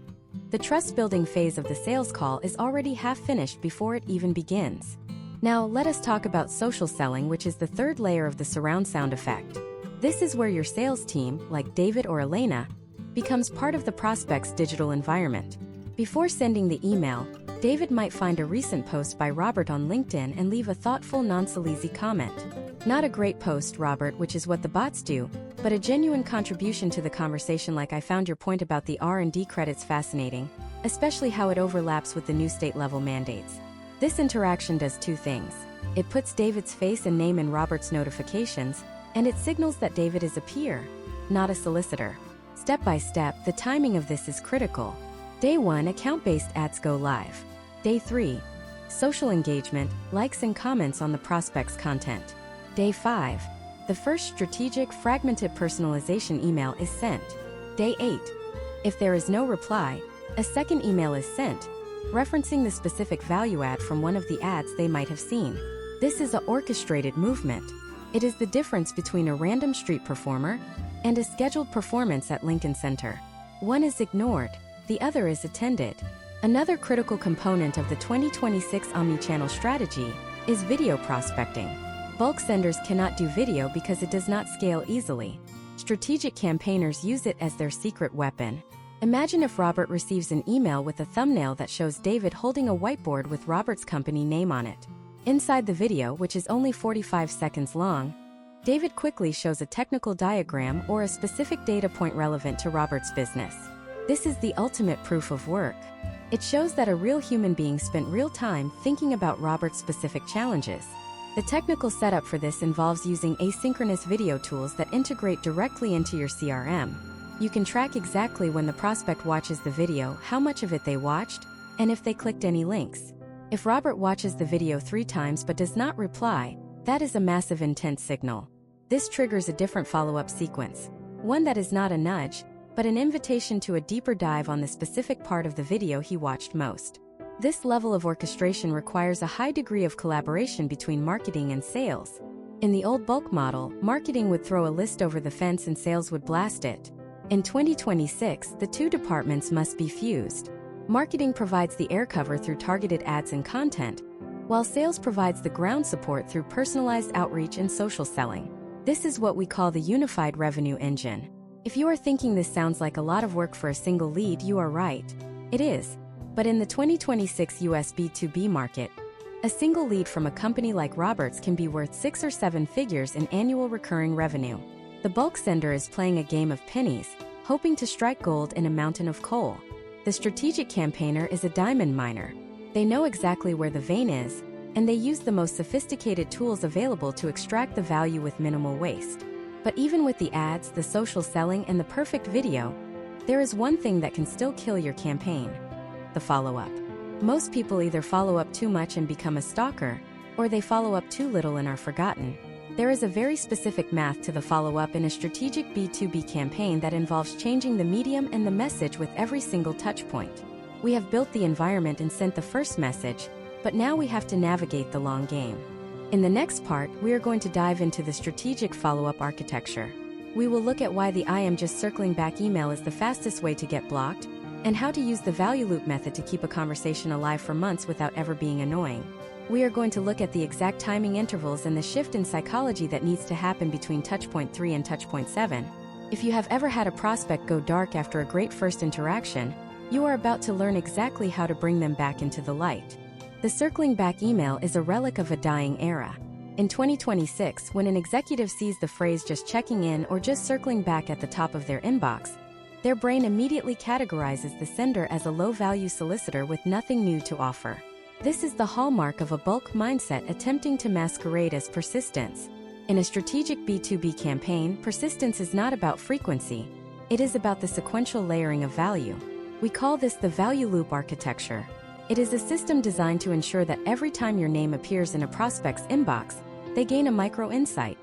the trust-building phase of the sales call is already half finished before it even begins. Now, let us talk about social selling, which is the third layer of the surround sound effect. This is where your sales team, like David or Elena, becomes part of the prospect's digital environment. Before sending the email, David might find a recent post by Robert on LinkedIn and leave a thoughtful, non-sleazy comment. Not a great post, Robert, which is what the bots do, but a genuine contribution to the conversation, like "I found your point about the R&D credits fascinating, especially how it overlaps with the new state-level mandates." This interaction does 2 things. It puts David's face and name in Robert's notifications, and it signals that David is a peer, not a solicitor. Step by step, the timing of this is critical. Day 1, account-based ads go live. Day 3, social engagement, likes and comments on the prospect's content. Day 5, the first strategic, fragmented personalization email is sent. Day 8, if there is no reply, a second email is sent, referencing the specific value add from one of the ads they might have seen. This is an orchestrated movement. It is the difference between a random street performer and a scheduled performance at Lincoln Center. One is ignored, the other is attended. Another critical component of the 2026 omnichannel strategy is video prospecting. Bulk senders cannot do video because it does not scale easily. Strategic campaigners use it as their secret weapon. Imagine if Robert receives an email with a thumbnail that shows David holding a whiteboard with Robert's company name on it. Inside the video, which is only 45 seconds long, David quickly shows a technical diagram or a specific data point relevant to Robert's business. This is the ultimate proof of work. It shows that a real human being spent real time thinking about Robert's specific challenges. The technical setup for this involves using asynchronous video tools that integrate directly into your CRM. You can track exactly when the prospect watches the video, how much of it they watched, and if they clicked any links. If Robert watches the video 3 times but does not reply, that is a massive intent signal. This triggers a different follow-up sequence, one that is not a nudge, but an invitation to a deeper dive on the specific part of the video he watched most. This level of orchestration requires a high degree of collaboration between marketing and sales. In the old bulk model, marketing would throw a list over the fence and sales would blast it. In 2026, the 2 departments must be fused. Marketing provides the air cover through targeted ads and content, while sales provides the ground support through personalized outreach and social selling. This is what we call the unified revenue engine. If you are thinking this sounds like a lot of work for a single lead, you are right. It is. But in the 2026 US B2B market, a single lead from a company like Robert's can be worth 6 or 7 figures in annual recurring revenue. The bulk sender is playing a game of pennies. hoping to strike gold in a mountain of coal. The strategic campaigner is a diamond miner. They know exactly where the vein is, and they use the most sophisticated tools available to extract the value with minimal waste. But even with the ads, the social selling, and the perfect video, there is one thing that can still kill your campaign: the follow-up. Most people either follow up too much and become a stalker, or they follow up too little and are forgotten. There is a very specific math to the follow-up in a strategic B2B campaign that involves changing the medium and the message with every single touchpoint. We have built the environment and sent the first message, but now we have to navigate the long game. In the next part, we are going to dive into the strategic follow-up architecture. We will look at why the I am just circling back email is the fastest way to get blocked, and how to use the value loop method to keep a conversation alive for months without ever being annoying. We are going to look at the exact timing intervals and the shift in psychology that needs to happen between touchpoint 3 and touchpoint 7. If you have ever had a prospect go dark after a great first interaction, you are about to learn exactly how to bring them back into the light. The circling back email is a relic of a dying era. In 2026, when an executive sees the phrase "just checking in" or "just circling back" at the top of their inbox, their brain immediately categorizes the sender as a low-value solicitor with nothing new to offer. This is the hallmark of a bulk mindset attempting to masquerade as persistence. In a strategic B2B campaign, persistence is not about frequency. It is about the sequential layering of value. We call this the value loop architecture. It is a system designed to ensure that every time your name appears in a prospect's inbox, they gain a micro-insight,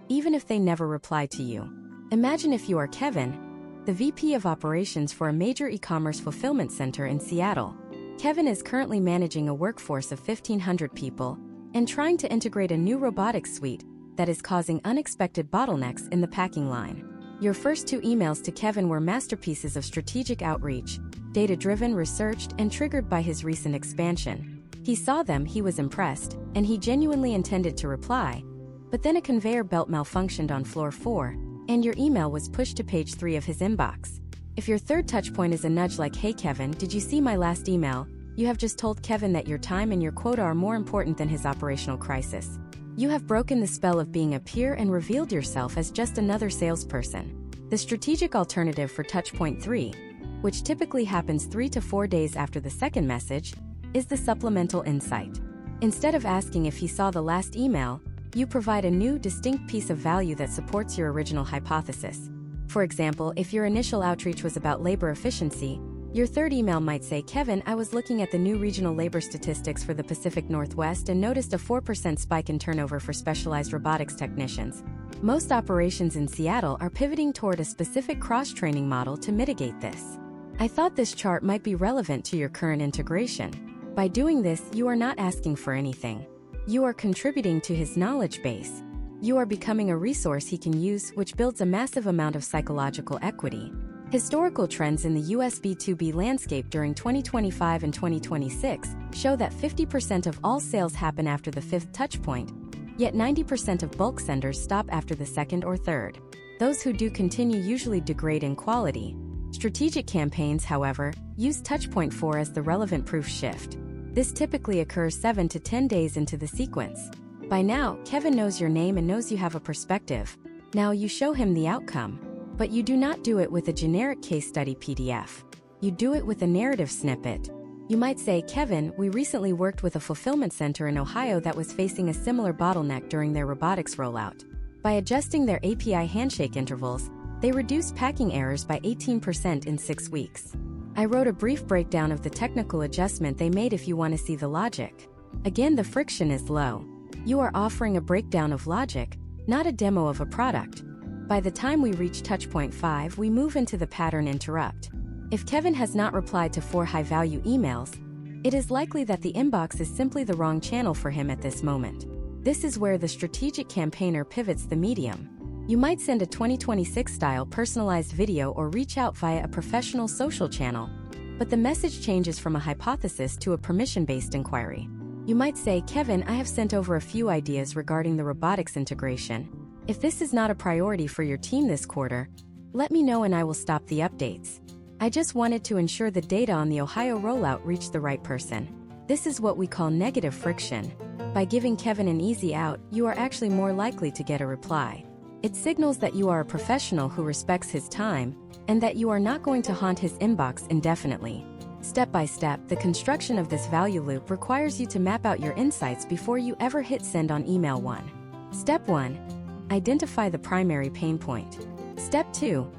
even if they never reply to you. Imagine if you are Kevin, the VP of operations for a major e-commerce fulfillment center in Seattle. Kevin is currently managing a workforce of 1,500 people and trying to integrate a new robotics suite that is causing unexpected bottlenecks in the packing line. Your first 2 emails to Kevin were masterpieces of strategic outreach, data-driven, researched, and triggered by his recent expansion. He saw them, he was impressed, and he genuinely intended to reply, but then a conveyor belt malfunctioned on floor 4, and your email was pushed to page 3 of his inbox. If your third touchpoint is a nudge like, "Hey Kevin, did you see my last email?" you have just told Kevin that your time and your quota are more important than his operational crisis. You have broken the spell of being a peer and revealed yourself as just another salesperson. The strategic alternative for touchpoint 3, which typically happens 3 to 4 days after the second message, is the supplemental insight. Instead of asking if he saw the last email, you provide a new, distinct piece of value that supports your original hypothesis. For example, if your initial outreach was about labor efficiency, your third email might say, "Kevin, I was looking at the new regional labor statistics for the Pacific Northwest and noticed a 4% spike in turnover for specialized robotics technicians. Most operations in Seattle are pivoting toward a specific cross-training model to mitigate this. I thought this chart might be relevant to your current integration." By doing this, you are not asking for anything. You are contributing to his knowledge base. You are becoming a resource he can use, which builds a massive amount of psychological equity. Historical trends in the US B2B landscape during 2025 and 2026 show that 50% of all sales happen after the 5th touchpoint, yet 90% of bulk senders stop after the 2nd or 3rd. Those who do continue usually degrade in quality. Strategic campaigns, however, use touchpoint 4 as the relevant proof shift. This typically occurs 7 to 10 days into the sequence. By now, Kevin knows your name and knows you have a perspective. Now you show him the outcome. But you do not do it with a generic case study PDF. You do it with a narrative snippet. You might say, "Kevin, we recently worked with a fulfillment center in Ohio that was facing a similar bottleneck during their robotics rollout. By adjusting their API handshake intervals, they reduced packing errors by 18% in 6 weeks. I wrote a brief breakdown of the technical adjustment they made if you want to see the logic." Again, the friction is low. You are offering a breakdown of logic, not a demo of a product. By the time we reach touchpoint 5, we move into the pattern interrupt. If Kevin has not replied to 4 high-value emails, it is likely that the inbox is simply the wrong channel for him at this moment. This is where the strategic campaigner pivots the medium. You might send a 2026-style personalized video or reach out via a professional social channel, but the message changes from a hypothesis to a permission-based inquiry. You might say, "Kevin, I have sent over a few ideas regarding the robotics integration. If this is not a priority for your team this quarter, let me know and I will stop the updates. I just wanted to ensure the data on the Ohio rollout reached the right person." This is what we call negative friction. By giving Kevin an easy out, you are actually more likely to get a reply. It signals that you are a professional who respects his time and that you are not going to haunt his inbox indefinitely. Step by step, the construction of this value loop requires you to map out your insights before you ever hit send on email 1. Step 1. Identify the primary pain point. Step 2.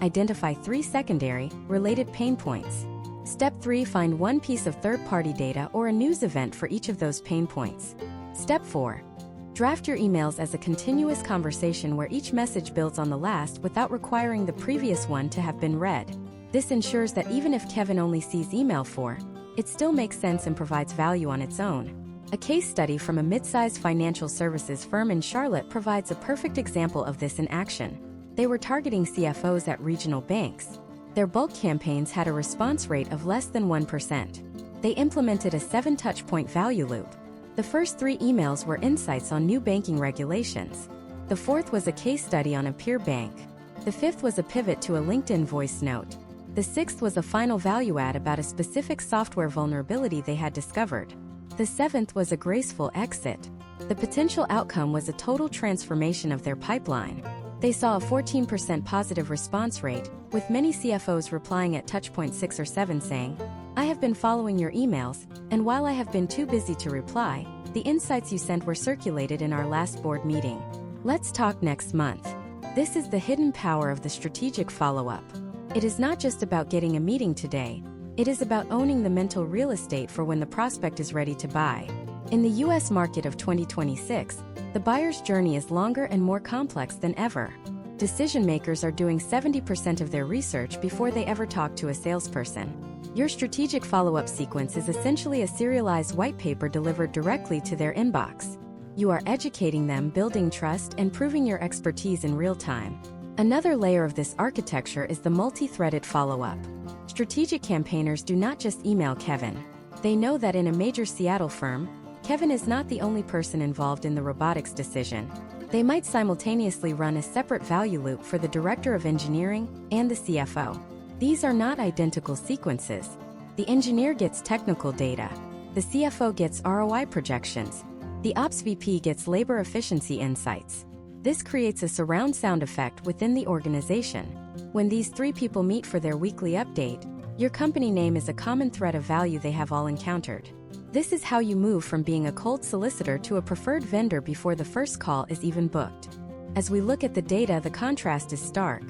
Identify 3 secondary, related pain points. Step 3. Find one piece of third-party data or a news event for each of those pain points. Step 4. Draft your emails as a continuous conversation where each message builds on the last without requiring the previous one to have been read. This ensures that even if Kevin only sees email 4, it still makes sense and provides value on its own. A case study from a mid-sized financial services firm in Charlotte provides a perfect example of this in action. They were targeting CFOs at regional banks. Their bulk campaigns had a response rate of less than 1%. They implemented a 7-touch-point value loop. The first 3 emails were insights on new banking regulations. The 4th was a case study on a peer bank. The 5th was a pivot to a LinkedIn voice note. The 6th was a final value add about a specific software vulnerability they had discovered. The 7th was a graceful exit. The potential outcome was a total transformation of their pipeline. They saw a 14% positive response rate, with many CFOs replying at touchpoint 6 or 7 saying, "I have been following your emails, and while I have been too busy to reply, the insights you sent were circulated in our last board meeting. Let's talk next month." This is the hidden power of the strategic follow-up. It is not just about getting a meeting today. It is about owning the mental real estate for when the prospect is ready to buy. In the U.S. market of 2026, the buyer's journey is longer and more complex than ever. Decision makers are doing 70% of their research before they ever talk to a salesperson. Your strategic follow-up sequence is essentially a serialized white paper delivered directly to their inbox. You are educating them, building trust, and proving your expertise in real time. Another layer of this architecture is the multi-threaded follow-up. Strategic campaigners do not just email Kevin. They know that in a major Seattle firm, Kevin is not the only person involved in the robotics decision. They might simultaneously run a separate value loop for the director of engineering and the CFO. These are not identical sequences. The engineer gets technical data. The CFO gets ROI projections. The Ops VP gets labor efficiency insights. This creates a surround sound effect within the organization. When these 3 people meet for their weekly update, your company name is a common thread of value they have all encountered. This is how you move from being a cold solicitor to a preferred vendor before the first call is even booked. As we look at the data, the contrast is stark.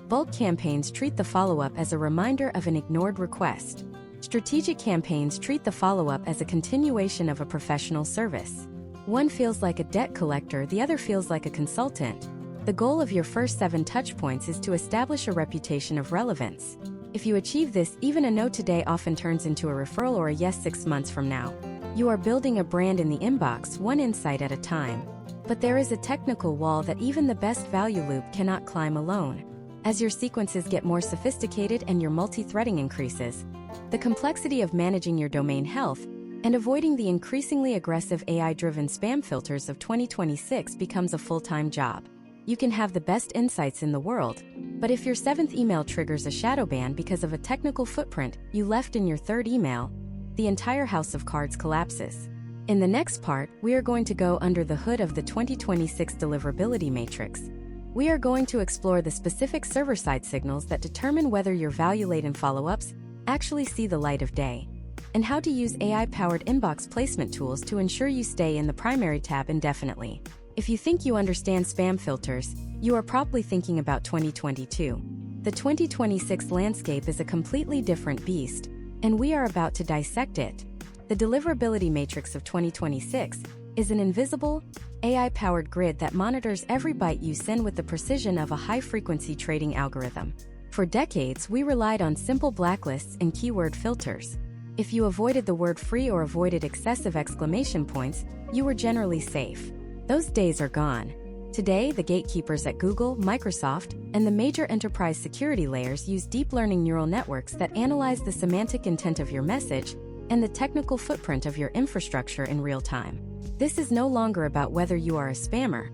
Bulk campaigns treat the follow-up as a reminder of an ignored request. Strategic campaigns treat the follow-up as a continuation of a professional service. One feels like a debt collector, the other feels like a consultant. The goal of your first 7 touchpoints is to establish a reputation of relevance. If you achieve this, even a no today often turns into a referral or a yes 6 months from now. You are building a brand in the inbox, one insight at a time. But there is a technical wall that even the best value loop cannot climb alone. As your sequences get more sophisticated and your multi-threading increases, the complexity of managing your domain health and avoiding the increasingly aggressive AI-driven spam filters of 2026 becomes a full-time job. You can have the best insights in the world, but if your 7th email triggers a shadow ban because of a technical footprint you left in your 3rd email, the entire house of cards collapses. In the next part, we are going to go under the hood of the 2026 deliverability matrix. We are going to explore the specific server-side signals that determine whether your value-laden follow-ups actually see the light of day, and how to use AI-powered inbox placement tools to ensure you stay in the primary tab indefinitely. If you think you understand spam filters, you are probably thinking about 2022. The 2026 landscape is a completely different beast, and we are about to dissect it. The deliverability matrix of 2026 is an invisible, AI-powered grid that monitors every byte you send with the precision of a high-frequency trading algorithm. For decades, we relied on simple blacklists and keyword filters. If you avoided the word free or avoided excessive exclamation points, you were generally safe. Those days are gone. Today, the gatekeepers at Google, Microsoft, and the major enterprise security layers use deep learning neural networks that analyze the semantic intent of your message and the technical footprint of your infrastructure in real time. This is no longer about whether you are a spammer.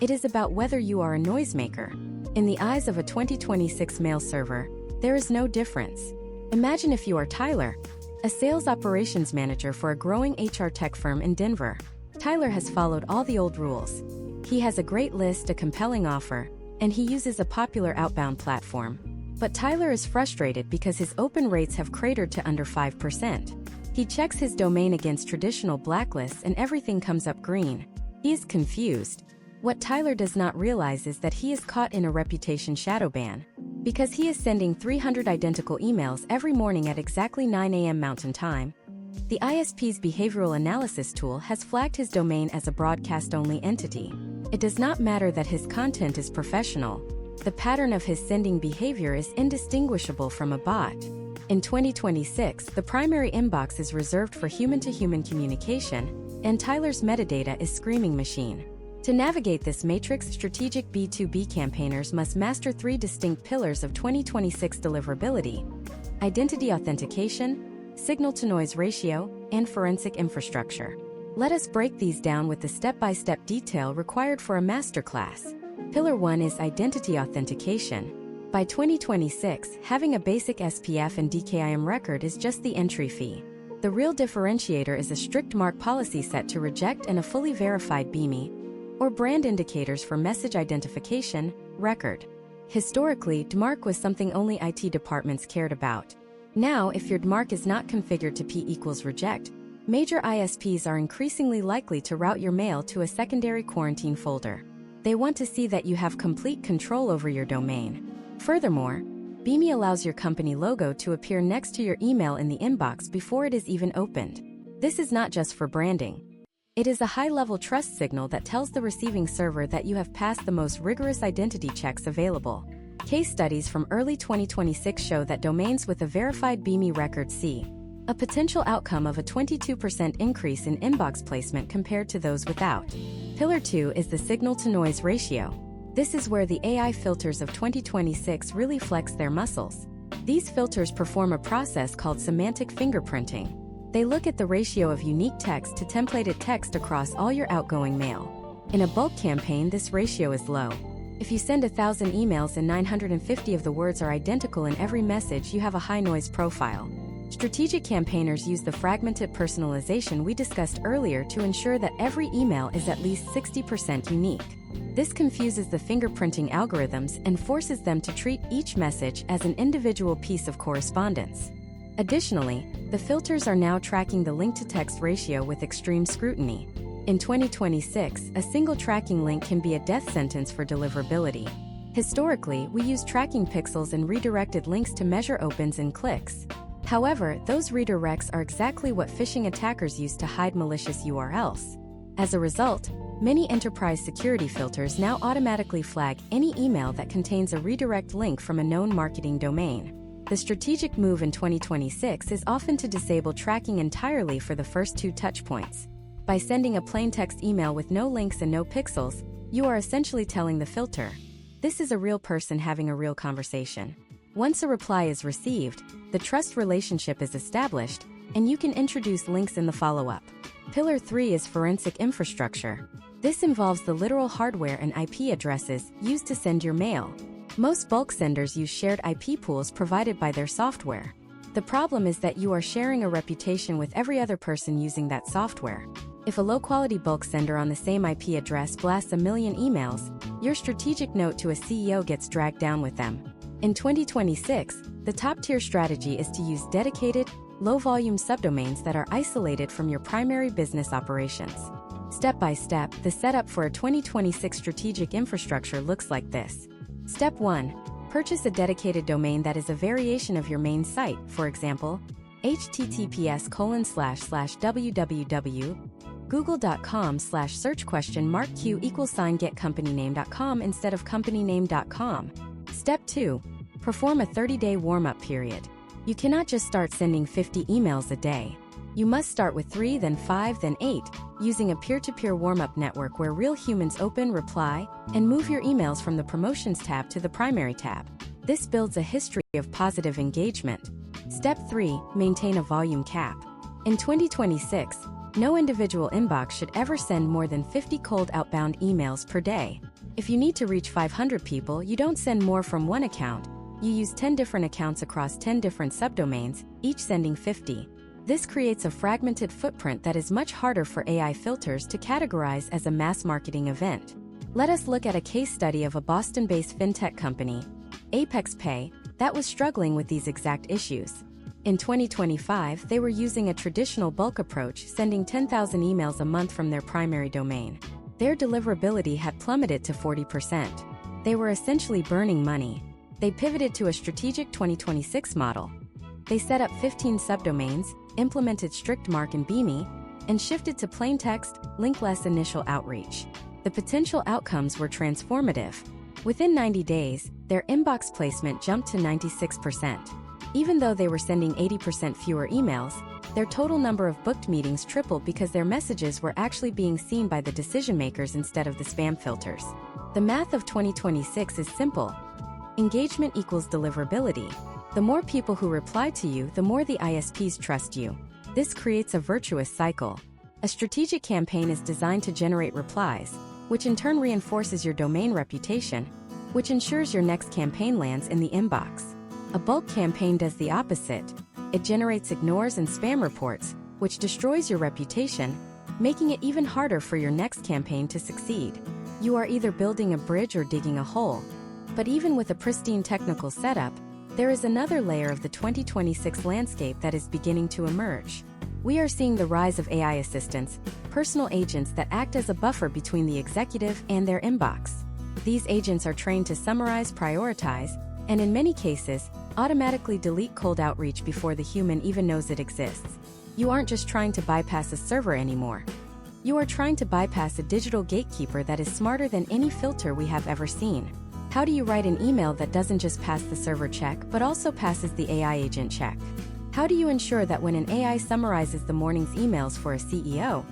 It is about whether you are a noisemaker. In the eyes of a 2026 mail server, there is no difference. Imagine if you are Tyler, a sales operations manager for a growing HR tech firm in Denver. Tyler has followed all the old rules. He has a great list, a compelling offer, and he uses a popular outbound platform. But Tyler is frustrated because his open rates have cratered to under 5%. He checks his domain against traditional blacklists and everything comes up green. He is confused. What Tyler does not realize is that he is caught in a reputation shadow ban. Because he is sending 300 identical emails every morning at exactly 9 a.m. Mountain Time, the ISP's behavioral analysis tool has flagged his domain as a broadcast-only entity. It does not matter that his content is professional. The pattern of his sending behavior is indistinguishable from a bot. In 2026, the primary inbox is reserved for human-to-human communication, and Tyler's metadata is screaming machine. To navigate this matrix, strategic B2B campaigners must master 3 distinct pillars of 2026 deliverability: identity authentication, signal-to-noise ratio, and forensic infrastructure. Let us break these down with the step-by-step detail required for a masterclass. Pillar 1 is identity authentication. By 2026, having a basic SPF and DKIM record is just the entry fee. The real differentiator is a strict MARC policy set to reject and a fully verified BMI, or brand indicators for message identification, record. Historically, DMARC was something only IT departments cared about. Now, if your DMARC is not configured to P=reject, major ISPs are increasingly likely to route your mail to a secondary quarantine folder. They want to see that you have complete control over your domain. Furthermore, BMI allows your company logo to appear next to your email in the inbox before it is even opened. This is not just for branding. It is a high-level trust signal that tells the receiving server that you have passed the most rigorous identity checks available. Case studies from early 2026 show that domains with a verified BMI record see a potential outcome of a 22% increase in inbox placement compared to those without. Pillar 2 is the signal-to-noise ratio. This is where the AI filters of 2026 really flex their muscles. These filters perform a process called semantic fingerprinting. They look at the ratio of unique text to templated text across all your outgoing mail. In a bulk campaign, this ratio is low. If you send 1,000 emails and 950 of the words are identical in every message, you have a high-noise profile. Strategic campaigners use the fragmented personalization we discussed earlier to ensure that every email is at least 60% unique. This confuses the fingerprinting algorithms and forces them to treat each message as an individual piece of correspondence. Additionally, the filters are now tracking the link-to-text ratio with extreme scrutiny. In 2026, a single tracking link can be a death sentence for deliverability. Historically, we used tracking pixels and redirected links to measure opens and clicks. However, those redirects are exactly what phishing attackers use to hide malicious URLs. As a result, many enterprise security filters now automatically flag any email that contains a redirect link from a known marketing domain. The strategic move in 2026 is often to disable tracking entirely for the first 2 touchpoints. By sending a plain text email with no links and no pixels, you are essentially telling the filter, this is a real person having a real conversation. Once a reply is received, the trust relationship is established, and you can introduce links in the follow-up. Pillar 3 is forensic infrastructure. This involves the literal hardware and IP addresses used to send your mail. Most bulk senders use shared IP pools provided by their software. The problem is that you are sharing a reputation with every other person using that software. If a low-quality bulk sender on the same IP address blasts 1 million emails, your strategic note to a CEO gets dragged down with them. In 2026, the top-tier strategy is to use dedicated, low-volume subdomains that are isolated from your primary business operations. Step by step, the setup for a 2026 strategic infrastructure looks like this. Step 1. Purchase a dedicated domain that is a variation of your main site, for example, https://www.google.com/search?q=getcompanyname.com instead of companyname.com. Step 2. Perform a 30-day warm-up period. You cannot just start sending 50 emails a day. You must start with 3, then 5, then 8, using a peer-to-peer warm-up network where real humans open, reply, and move your emails from the Promotions tab to the Primary tab. This builds a history of positive engagement. Step 3. Maintain a volume cap. In 2026, no individual inbox should ever send more than 50 cold outbound emails per day. If you need to reach 500 people, you don't send more from one account. You use 10 different accounts across 10 different subdomains, each sending 50. This creates a fragmented footprint that is much harder for AI filters to categorize as a mass marketing event. Let us look at a case study of a Boston-based fintech company, Apex Pay, that was struggling with these exact issues. In 2025, they were using a traditional bulk approach, sending 10,000 emails a month from their primary domain. Their deliverability had plummeted to 40%. They were essentially burning money. They pivoted to a strategic 2026 model. They set up 15 subdomains, implemented strict MARC and BME, and shifted to plain text, linkless initial outreach. The potential outcomes were transformative. Within 90 days, their inbox placement jumped to 96%. Even though they were sending 80% fewer emails, their total number of booked meetings tripled because their messages were actually being seen by the decision makers instead of the spam filters. The math of 2026 is simple. Engagement equals deliverability. The more people who reply to you, the more the ISPs trust you. This creates a virtuous cycle. A strategic campaign is designed to generate replies, which in turn reinforces your domain reputation, which ensures your next campaign lands in the inbox. A bulk campaign does the opposite. It generates ignores and spam reports, which destroys your reputation, making it even harder for your next campaign to succeed. You are either building a bridge or digging a hole. But even with a pristine technical setup, there is another layer of the 2026 landscape that is beginning to emerge. We are seeing the rise of AI assistants, personal agents that act as a buffer between the executive and their inbox. These agents are trained to summarize, prioritize, and in many cases, automatically delete cold outreach before the human even knows it exists. You aren't just trying to bypass a server anymore. You are trying to bypass a digital gatekeeper that is smarter than any filter we have ever seen. How do you write an email that doesn't just pass the server check but also passes the AI agent check? How do you ensure that when an AI summarizes the morning's emails for a CEO,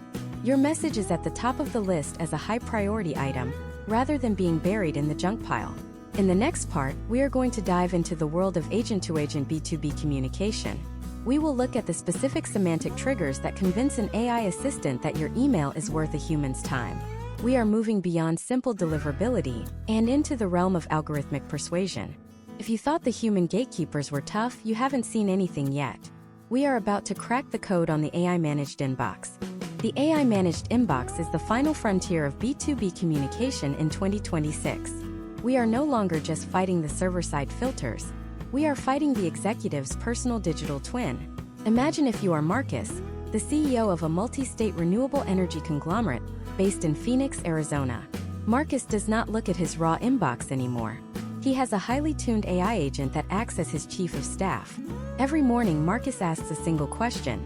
your message is at the top of the list as a high-priority item, rather than being buried in the junk pile? In the next part, we are going to dive into the world of agent-to-agent B2B communication. We will look at the specific semantic triggers that convince an AI assistant that your email is worth a human's time. We are moving beyond simple deliverability and into the realm of algorithmic persuasion. If you thought the human gatekeepers were tough, you haven't seen anything yet. We are about to crack the code on the AI-managed inbox. The AI-managed inbox is the final frontier of B2B communication in 2026. We are no longer just fighting the server-side filters. We are fighting the executive's personal digital twin. Imagine if you are Marcus, the CEO of a multi-state renewable energy conglomerate based in Phoenix, Arizona. Marcus does not look at his raw inbox anymore. He has a highly tuned AI agent that acts as his chief of staff. Every morning, Marcus asks a single question: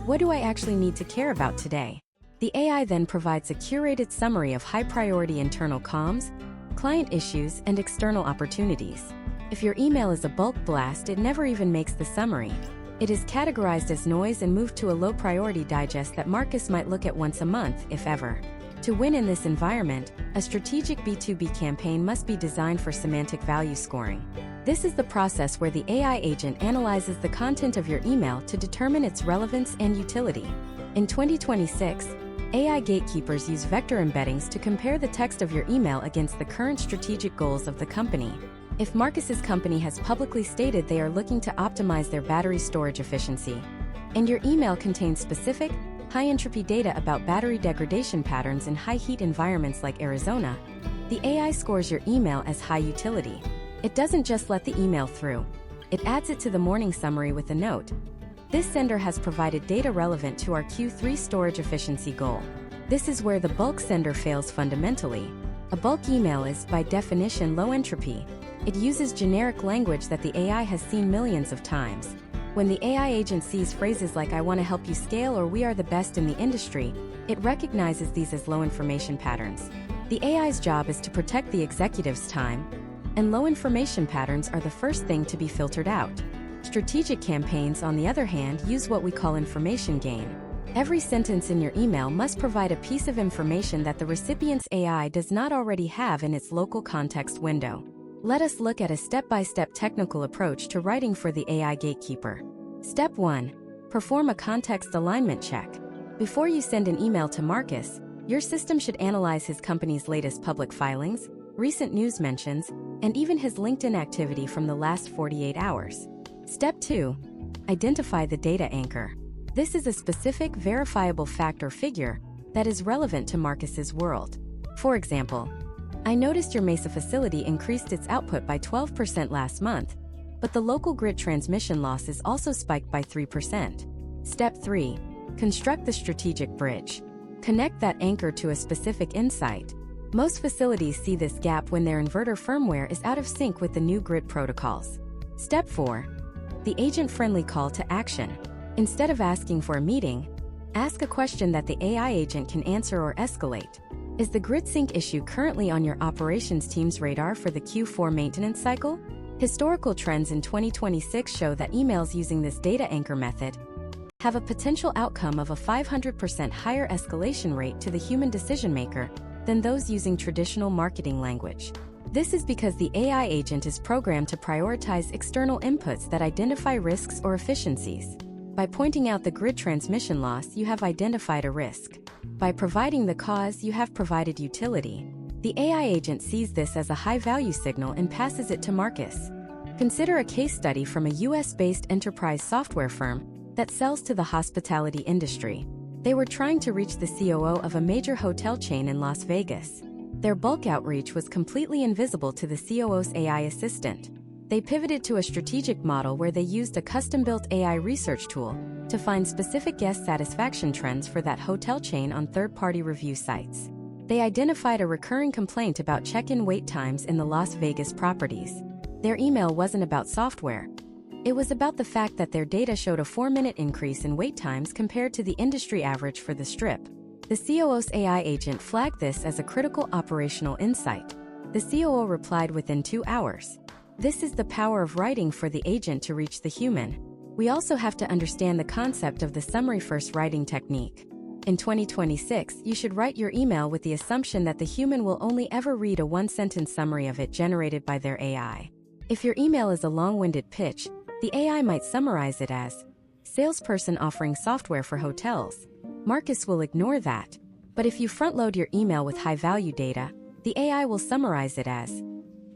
what do I actually need to care about today? The AI then provides a curated summary of high-priority internal comms, client issues, and external opportunities. If your email is a bulk blast, it never even makes the summary. It is categorized as noise and moved to a low-priority digest that Marcus might look at once a month, if ever. To win in this environment, a strategic B2B campaign must be designed for semantic value scoring. This is the process where the AI agent analyzes the content of your email to determine its relevance and utility. In 2026, AI gatekeepers use vector embeddings to compare the text of your email against the current strategic goals of the company. If Marcus's company has publicly stated they are looking to optimize their battery storage efficiency, and your email contains specific, high-entropy data about battery degradation patterns in high-heat environments like Arizona, the AI scores your email as high utility. It doesn't just let the email through. It adds it to the morning summary with a note: this sender has provided data relevant to our Q3 storage efficiency goal. This is where the bulk sender fails fundamentally. A bulk email is, by definition, low entropy. It uses generic language that the AI has seen millions of times. When the AI agent sees phrases like "I want to help you scale" or "we are the best in the industry," it recognizes these as low information patterns. The AI's job is to protect the executive's time, and low information patterns are the first thing to be filtered out. Strategic campaigns, on the other hand, use what we call information gain. Every sentence in your email must provide a piece of information that the recipient's AI does not already have in its local context window. Let us look at a step-by-step technical approach to writing for the AI gatekeeper. Step 1. Perform a context alignment check. Before you send an email to Marcus, your system should analyze his company's latest public filings, recent news mentions, and even his LinkedIn activity from the last 48 hours. Step 2. Identify the data anchor. This is a specific, verifiable fact or figure that is relevant to Marcus's world. For example, I noticed your Mesa facility increased its output by 12% last month, but the local grid transmission losses also spiked by 3%. Step 3. Construct the strategic bridge. Connect that anchor to a specific insight. Most facilities see this gap when their inverter firmware is out of sync with the new grid protocols. Step 4. The agent-friendly call to action. Instead of asking for a meeting, ask a question that the AI agent can answer or escalate. Is the grid sync issue currently on your operations team's radar for the Q4 maintenance cycle? Historical trends in 2026 show that emails using this data anchor method have a potential outcome of a 500% higher escalation rate to the human decision maker than those using traditional marketing language. This is because the AI agent is programmed to prioritize external inputs that identify risks or efficiencies. By pointing out the grid transmission loss, you have identified a risk. By providing the cause, you have provided utility. The AI agent sees this as a high-value signal and passes it to Marcus. Consider a case study from a US-based enterprise software firm that sells to the hospitality industry. They were trying to reach the COO of a major hotel chain in Las Vegas. Their bulk outreach was completely invisible to the COO's AI assistant. They pivoted to a strategic model where they used a custom-built AI research tool to find specific guest satisfaction trends for that hotel chain on third-party review sites. They identified a recurring complaint about check-in wait times in the Las Vegas properties. Their email wasn't about software. It was about the fact that their data showed a 4-minute increase in wait times compared to the industry average for the Strip. The COO's AI agent flagged this as a critical operational insight. The COO replied within 2 hours. This is the power of writing for the agent to reach the human. We also have to understand the concept of the summary-first writing technique. In 2026, you should write your email with the assumption that the human will only ever read a one-sentence summary of it generated by their AI. If your email is a long-winded pitch, the AI might summarize it as, "Salesperson offering software for hotels." Marcus will ignore that. But if you front-load your email with high-value data, the AI will summarize it as,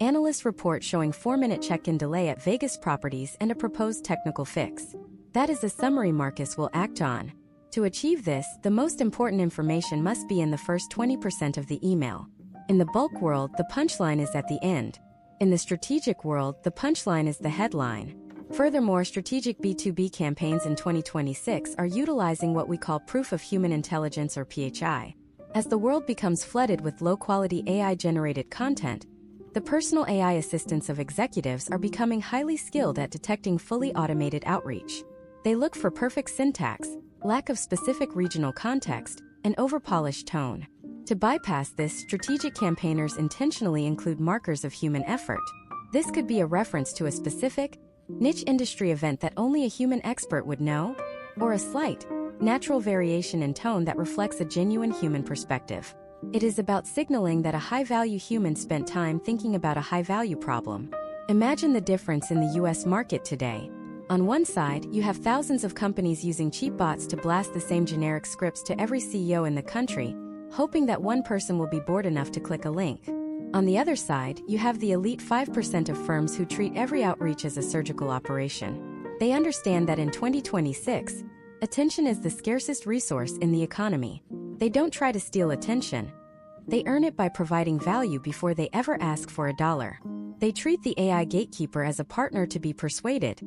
"Analyst report showing 4-minute check-in delay at Vegas properties and a proposed technical fix." That is a summary Marcus will act on. To achieve this, the most important information must be in the first 20% of the email. In the bulk world, the punchline is at the end. In the strategic world, the punchline is the headline. Furthermore, strategic B2B campaigns in 2026 are utilizing what we call proof of human intelligence or PHI. As the world becomes flooded with low-quality AI-generated content, the personal AI assistants of executives are becoming highly skilled at detecting fully automated outreach. They look for perfect syntax, lack of specific regional context, and overpolished tone. To bypass this, strategic campaigners intentionally include markers of human effort. This could be a reference to a specific, niche industry event that only a human expert would know, or a slight, natural variation in tone that reflects a genuine human perspective. It is about signaling that a high-value human spent time thinking about a high-value problem. Imagine the difference in the US market today. On one side, you have thousands of companies using cheap bots to blast the same generic scripts to every CEO in the country, hoping that one person will be bored enough to click a link. On the other side, you have the elite 5% of firms who treat every outreach as a surgical operation. They understand that in 2026, attention is the scarcest resource in the economy. They don't try to steal attention. They earn it by providing value before they ever ask for a dollar. They treat the AI gatekeeper as a partner to be persuaded,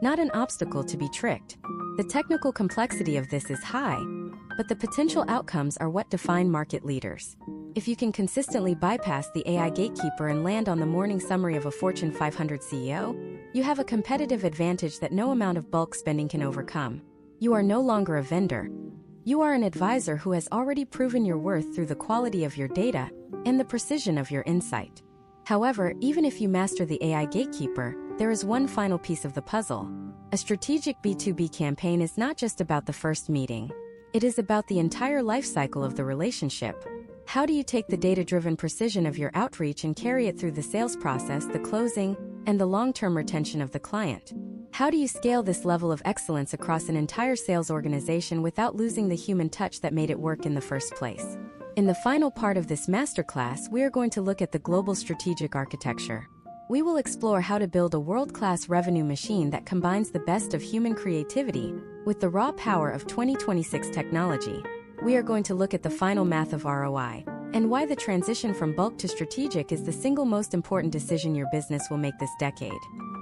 not an obstacle to be tricked. The technical complexity of this is high, but the potential outcomes are what define market leaders. If you can consistently bypass the AI gatekeeper and land on the morning summary of a Fortune 500 CEO, you have a competitive advantage that no amount of bulk spending can overcome. You are no longer a vendor. You are an advisor who has already proven your worth through the quality of your data and the precision of your insight. However, even if you master the AI gatekeeper, there is one final piece of the puzzle. A strategic B2B campaign is not just about the first meeting. It is about the entire life cycle of the relationship. How do you take the data-driven precision of your outreach and carry it through the sales process, the closing, and the long-term retention of the client? How do you scale this level of excellence across an entire sales organization without losing the human touch that made it work in the first place? In the final part of this masterclass, we are going to look at the global strategic architecture. We will explore how to build a world-class revenue machine that combines the best of human creativity with the raw power of 2026 technology. We are going to look at the final math of ROI, and why the transition from bulk to strategic is the single most important decision your business will make this decade.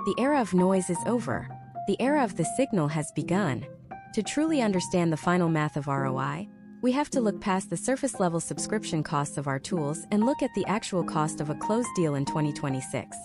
The era of noise is over. The era of the signal has begun. To truly understand the final math of ROI, we have to look past the surface-level subscription costs of our tools and look at the actual cost of a closed deal in 2026.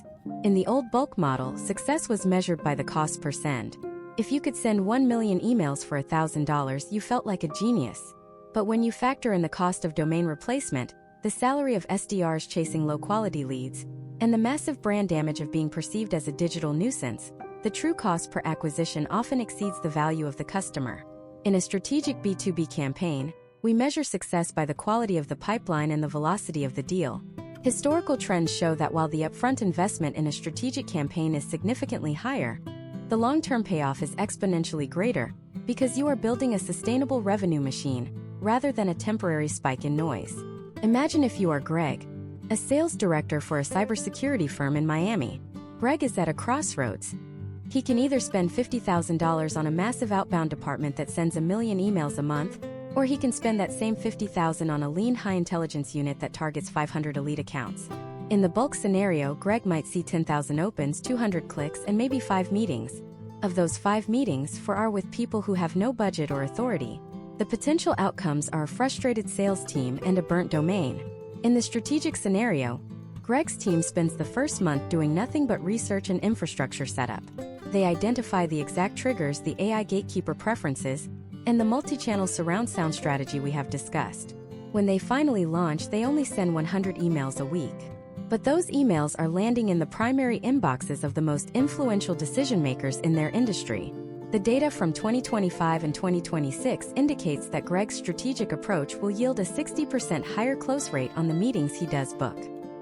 In the old bulk model, success was measured by the cost per send. If you could send 1 million emails for $1,000, you felt like a genius. But when you factor in the cost of domain replacement, the salary of SDRs chasing low-quality leads, and the massive brand damage of being perceived as a digital nuisance, the true cost per acquisition often exceeds the value of the customer. In a strategic B2B campaign, we measure success by the quality of the pipeline and the velocity of the deal. Historical trends show that while the upfront investment in a strategic campaign is significantly higher, the long-term payoff is exponentially greater because you are building a sustainable revenue machine rather than a temporary spike in noise. Imagine if you are Greg, a sales director for a cybersecurity firm in Miami. Greg is at a crossroads. He can either spend $50,000 on a massive outbound department that sends 1 million emails a month, or he can spend that same $50,000 on a lean high-intelligence unit that targets 500 elite accounts. In the bulk scenario, Greg might see 10,000 opens, 200 clicks, and maybe 5 meetings. Of those 5 meetings, 4 are with people who have no budget or authority. The potential outcomes are a frustrated sales team and a burnt domain. In the strategic scenario, Greg's team spends the first month doing nothing but research and infrastructure setup. They identify the exact triggers, the AI gatekeeper preferences, and the multi-channel surround sound strategy we have discussed. When they finally launch, they only send 100 emails a week. But those emails are landing in the primary inboxes of the most influential decision-makers in their industry. The data from 2025 and 2026 indicates that Greg's strategic approach will yield a 60% higher close rate on the meetings he does book.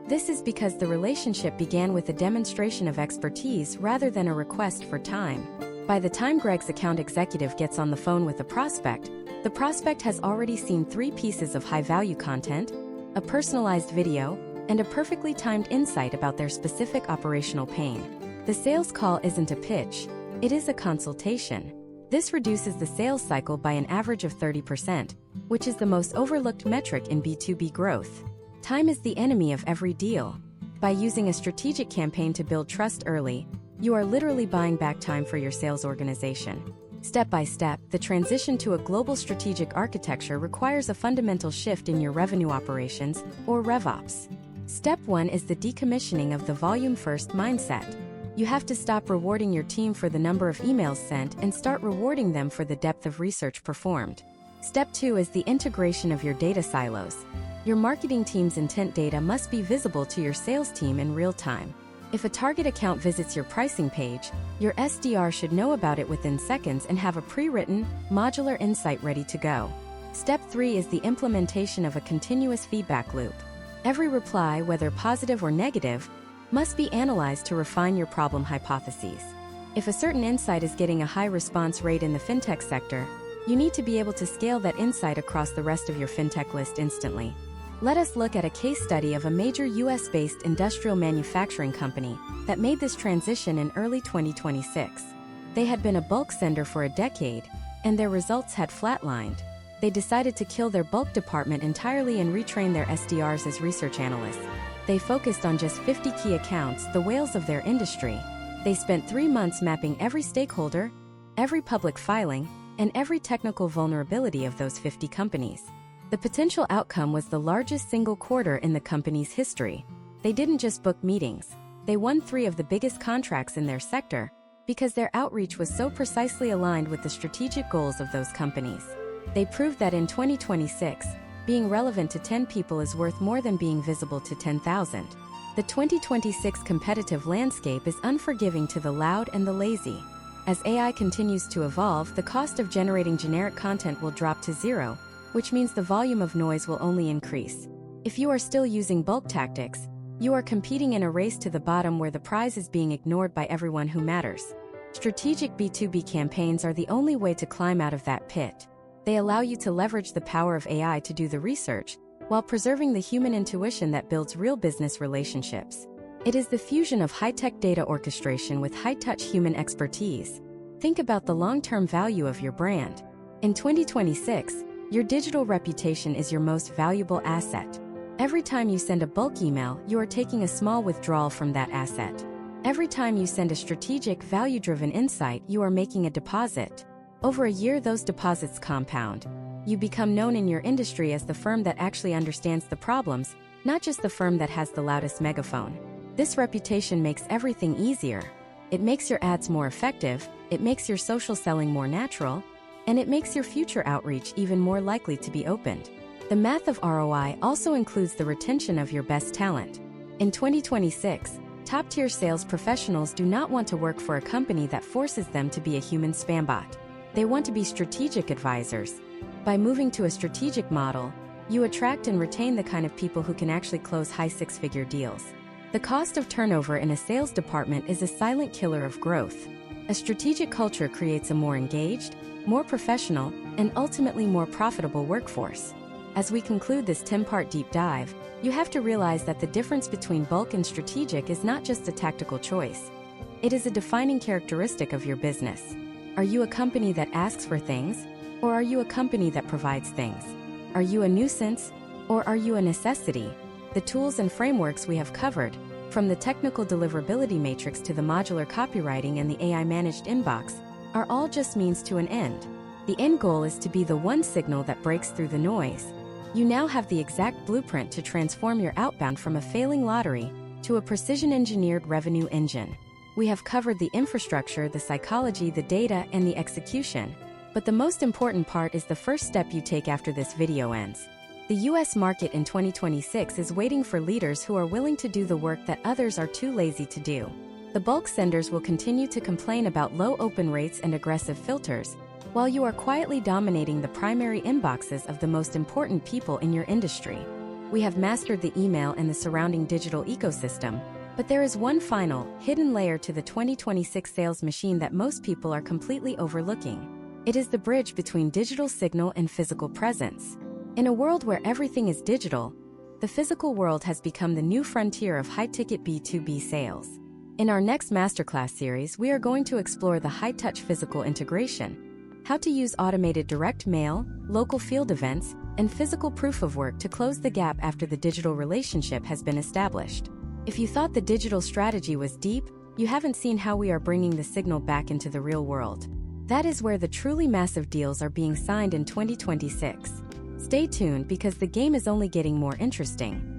This is because the relationship began with a demonstration of expertise rather than a request for time. By the time Greg's account executive gets on the phone with the prospect has already seen 3 pieces of high-value content, a personalized video, and a perfectly timed insight about their specific operational pain. The sales call isn't a pitch, it is a consultation. This reduces the sales cycle by an average of 30%, which is the most overlooked metric in B2B growth. Time is the enemy of every deal. By using a strategic campaign to build trust early, you are literally buying back time for your sales organization. Step by step, the transition to a global strategic architecture requires a fundamental shift in your revenue operations, or RevOps. Step 1 is the decommissioning of the volume-first mindset. You have to stop rewarding your team for the number of emails sent and start rewarding them for the depth of research performed. Step 2 is the integration of your data silos. Your marketing team's intent data must be visible to your sales team in real time. If a target account visits your pricing page, your SDR should know about it within seconds and have a pre-written, modular insight ready to go. Step 3 is the implementation of a continuous feedback loop. Every reply, whether positive or negative, must be analyzed to refine your problem hypotheses. If a certain insight is getting a high response rate in the fintech sector, you need to be able to scale that insight across the rest of your fintech list instantly. Let us look at a case study of a major US-based industrial manufacturing company that made this transition in early 2026. They had been a bulk sender for a decade, and their results had flatlined. They decided to kill their bulk department entirely and retrain their SDRs as research analysts. They focused on just 50 key accounts, the whales of their industry. They spent 3 months mapping every stakeholder, every public filing, and every technical vulnerability of those 50 companies. The potential outcome was the largest single quarter in the company's history. They didn't just book meetings. They won 3 of the biggest contracts in their sector because their outreach was so precisely aligned with the strategic goals of those companies. They proved that in 2026, being relevant to 10 people is worth more than being visible to 10,000. The 2026 competitive landscape is unforgiving to the loud and the lazy. As AI continues to evolve, the cost of generating generic content will drop to 0, which means the volume of noise will only increase. If you are still using bulk tactics, you are competing in a race to the bottom where the prize is being ignored by everyone who matters. Strategic B2B campaigns are the only way to climb out of that pit. They allow you to leverage the power of AI to do the research, while preserving the human intuition that builds real business relationships. It is the fusion of high-tech data orchestration with high-touch human expertise. Think about the long-term value of your brand. In 2026, your digital reputation is your most valuable asset. Every time you send a bulk email, you are taking a small withdrawal from that asset. Every time you send a strategic, value-driven insight, you are making a deposit. Over a year, those deposits compound. You become known in your industry as the firm that actually understands the problems, not just the firm that has the loudest megaphone. This reputation makes everything easier. It makes your ads more effective, it makes your social selling more natural, and it makes your future outreach even more likely to be opened. The math of ROI also includes the retention of your best talent. In 2026, top-tier sales professionals do not want to work for a company that forces them to be a human spam bot. They want to be strategic advisors. By moving to a strategic model, you attract and retain the kind of people who can actually close high six-figure deals. The cost of turnover in a sales department is a silent killer of growth. A strategic culture creates a more engaged, more professional, and ultimately more profitable workforce. As we conclude this 10-part deep dive, you have to realize that the difference between bulk and strategic is not just a tactical choice. It is a defining characteristic of your business. Are you a company that asks for things, or are you a company that provides things? Are you a nuisance, or are you a necessity? The tools and frameworks we have covered, from the technical deliverability matrix to the modular copywriting and the AI-managed inbox, are all just means to an end. The end goal is to be the one signal that breaks through the noise. You now have the exact blueprint to transform your outbound from a failing lottery to a precision-engineered revenue engine. We have covered the infrastructure, the psychology, the data, and the execution. But the most important part is the first step you take after this video ends. The US market in 2026 is waiting for leaders who are willing to do the work that others are too lazy to do. The bulk senders will continue to complain about low open rates and aggressive filters, while you are quietly dominating the primary inboxes of the most important people in your industry. We have mastered the email and the surrounding digital ecosystem, but there is one final, hidden layer to the 2026 sales machine that most people are completely overlooking. It is the bridge between digital signal and physical presence. In a world where everything is digital, the physical world has become the new frontier of high-ticket B2B sales. In our next masterclass series, we are going to explore the high-touch physical integration, how to use automated direct mail, local field events, and physical proof of work to close the gap after the digital relationship has been established. If you thought the digital strategy was deep, you haven't seen how we are bringing the signal back into the real world. That is where the truly massive deals are being signed in 2026. Stay tuned because the game is only getting more interesting.